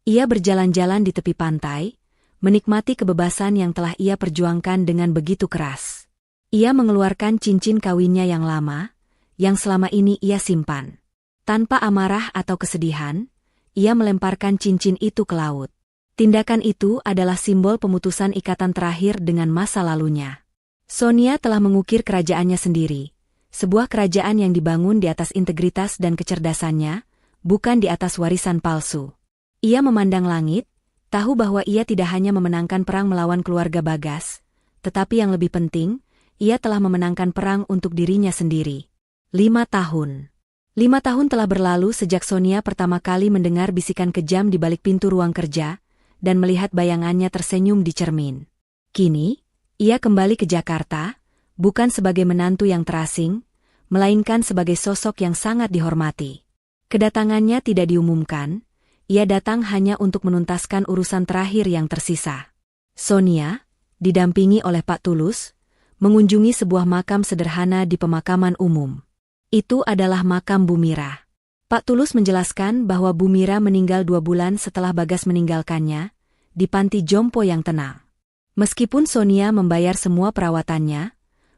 Ia berjalan-jalan di tepi pantai, menikmati kebebasan yang telah ia perjuangkan dengan begitu keras. Ia mengeluarkan cincin kawinnya yang lama, yang selama ini ia simpan. Tanpa amarah atau kesedihan, ia melemparkan cincin itu ke laut. Tindakan itu adalah simbol pemutusan ikatan terakhir dengan masa lalunya. Sonia telah mengukir kerajaannya sendiri, sebuah kerajaan yang dibangun di atas integritas dan kecerdasannya, bukan di atas warisan palsu. Ia memandang langit, tahu bahwa ia tidak hanya memenangkan perang melawan keluarga Bagas, tetapi yang lebih penting, ia telah memenangkan perang untuk dirinya sendiri. 5 tahun. 5 tahun telah berlalu sejak Sonia pertama kali mendengar bisikan kejam di balik pintu ruang kerja, dan melihat bayangannya tersenyum di cermin. Kini, ia kembali ke Jakarta, bukan sebagai menantu yang terasing, melainkan sebagai sosok yang sangat dihormati. Kedatangannya tidak diumumkan, ia datang hanya untuk menuntaskan urusan terakhir yang tersisa. Sonia, didampingi oleh Pak Tulus, mengunjungi sebuah makam sederhana di pemakaman umum. Itu adalah makam Bu Mira. Pak Tulus menjelaskan bahwa Bu Mira meninggal 2 bulan setelah Bagas meninggalkannya, di panti jompo yang tenang. Meskipun Sonia membayar semua perawatannya,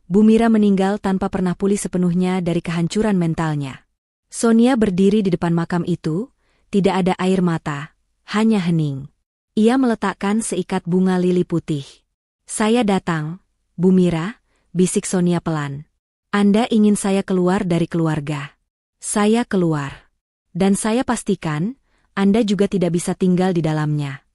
Bu Mira meninggal tanpa pernah pulih sepenuhnya dari kehancuran mentalnya. Sonia berdiri di depan makam itu, tidak ada air mata, hanya hening. Ia meletakkan seikat bunga lili putih. "Saya datang, Bu Mira," bisik Sonia pelan. "Anda ingin saya keluar dari keluarga. Saya keluar. Dan saya pastikan, Anda juga tidak bisa tinggal di dalamnya."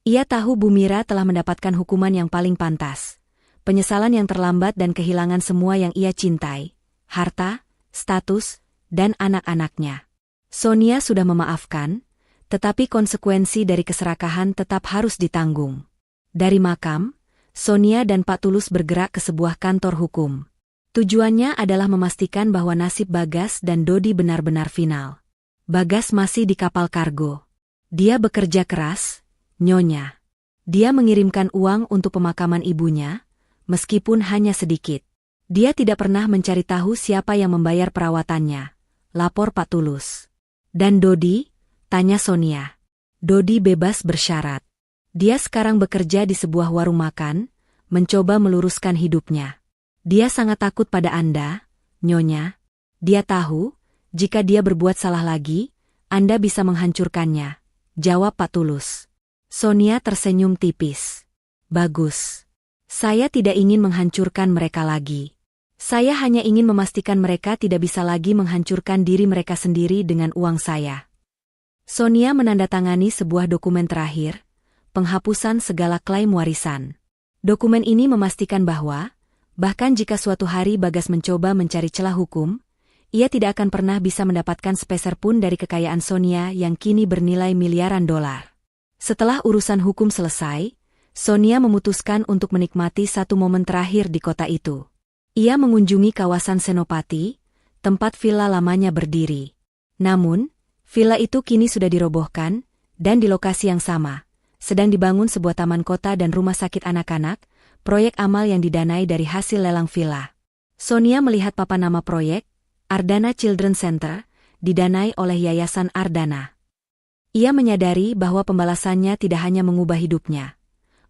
Ia tahu Bu Mira telah mendapatkan hukuman yang paling pantas. Penyesalan yang terlambat dan kehilangan semua yang ia cintai, harta, status, dan anak-anaknya. Sonia sudah memaafkan, tetapi konsekuensi dari keserakahan tetap harus ditanggung. Dari makam, Sonia dan Pak Tulus bergerak ke sebuah kantor hukum. Tujuannya adalah memastikan bahwa nasib Bagas dan Dodi benar-benar final. Bagas masih di kapal kargo. Dia bekerja keras, Nyonya. Dia mengirimkan uang untuk pemakaman ibunya, meskipun hanya sedikit. Dia tidak pernah mencari tahu siapa yang membayar perawatannya, lapor Pak Tulus. "Dan Dodi?" tanya Sonia. "Dodi bebas bersyarat. Dia sekarang bekerja di sebuah warung makan, mencoba meluruskan hidupnya. Dia sangat takut pada Anda, Nyonya. Dia tahu, Jika dia berbuat salah lagi, Anda bisa menghancurkannya, jawab Pak Tulus. Sonia tersenyum tipis. Bagus. Saya tidak ingin menghancurkan mereka lagi. Saya hanya ingin memastikan mereka tidak bisa lagi menghancurkan diri mereka sendiri dengan uang saya. Sonia menandatangani sebuah dokumen terakhir, penghapusan segala klaim warisan. Dokumen ini memastikan bahwa, bahkan jika suatu hari Bagas mencoba mencari celah hukum, ia tidak akan pernah bisa mendapatkan sepeser pun dari kekayaan Sonia yang kini bernilai miliaran dolar. Setelah urusan hukum selesai, Sonia memutuskan untuk menikmati satu momen terakhir di kota itu. Ia mengunjungi kawasan Senopati, tempat villa lamanya berdiri. Namun, villa itu kini sudah dirobohkan, dan di lokasi yang sama, sedang dibangun sebuah taman kota dan rumah sakit anak-anak, proyek amal yang didanai dari hasil lelang villa. Sonia melihat papan nama proyek, Ardana Children Center, didanai oleh Yayasan Ardana. Ia menyadari bahwa pembalasannya tidak hanya mengubah hidupnya.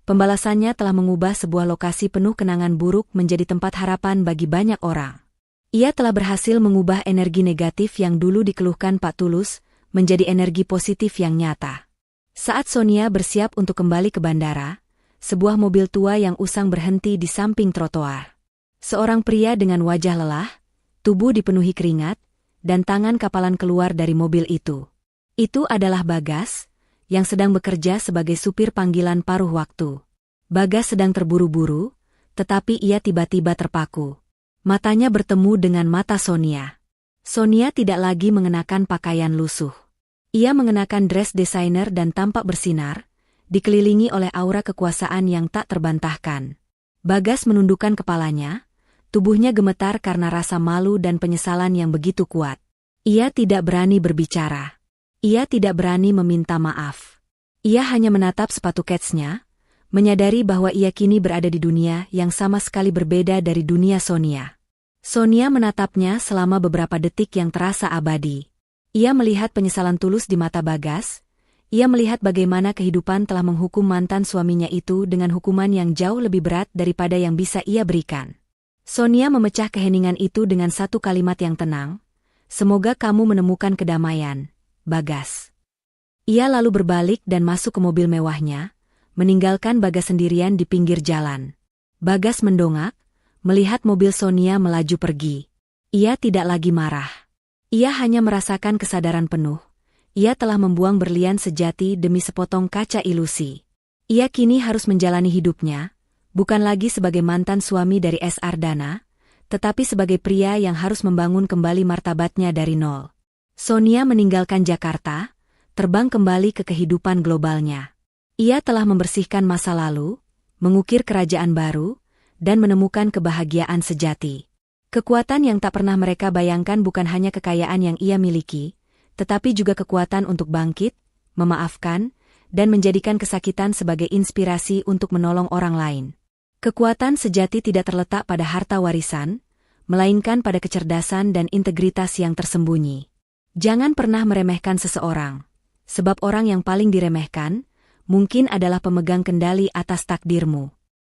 Pembalasannya telah mengubah sebuah lokasi penuh kenangan buruk menjadi tempat harapan bagi banyak orang. Ia telah berhasil mengubah energi negatif yang dulu dikeluhkan Pak Tulus menjadi energi positif yang nyata. Saat Sonia bersiap untuk kembali ke bandara, sebuah mobil tua yang usang berhenti di samping trotoar. Seorang pria dengan wajah lelah, tubuh dipenuhi keringat, dan tangan kapalan keluar dari mobil itu. Itu adalah Bagas, yang sedang bekerja sebagai supir panggilan paruh waktu. Bagas sedang terburu-buru, tetapi ia tiba-tiba terpaku. Matanya bertemu dengan mata Sonia. Sonia tidak lagi mengenakan pakaian lusuh. Ia mengenakan dress desainer dan tampak bersinar, dikelilingi oleh aura kekuasaan yang tak terbantahkan. Bagas menundukkan kepalanya, tubuhnya gemetar karena rasa malu dan penyesalan yang begitu kuat. Ia tidak berani berbicara. Ia tidak berani meminta maaf. Ia hanya menatap sepatu ketsnya, menyadari bahwa ia kini berada di dunia yang sama sekali berbeda dari dunia Sonia. Sonia menatapnya selama beberapa detik yang terasa abadi. Ia melihat penyesalan tulus di mata Bagas. Ia melihat bagaimana kehidupan telah menghukum mantan suaminya itu dengan hukuman yang jauh lebih berat daripada yang bisa ia berikan. Sonia memecah keheningan itu dengan satu kalimat yang tenang. Semoga kamu menemukan kedamaian, Bagas. Ia lalu berbalik dan masuk ke mobil mewahnya, meninggalkan Bagas sendirian di pinggir jalan. Bagas mendongak, melihat mobil Sonia melaju pergi. Ia tidak lagi marah. Ia hanya merasakan kesadaran penuh. Ia telah membuang berlian sejati demi sepotong kaca ilusi. Ia kini harus menjalani hidupnya, bukan lagi sebagai mantan suami dari S. Ardana, tetapi sebagai pria yang harus membangun kembali martabatnya dari nol. Sonia meninggalkan Jakarta, terbang kembali ke kehidupan globalnya. Ia telah membersihkan masa lalu, mengukir kerajaan baru, dan menemukan kebahagiaan sejati. Kekuatan yang tak pernah mereka bayangkan bukan hanya kekayaan yang ia miliki, tetapi juga kekuatan untuk bangkit, memaafkan, dan menjadikan kesakitan sebagai inspirasi untuk menolong orang lain. Kekuatan sejati tidak terletak pada harta warisan, melainkan pada kecerdasan dan integritas yang tersembunyi. Jangan pernah meremehkan seseorang, sebab orang yang paling diremehkan, mungkin adalah pemegang kendali atas takdirmu.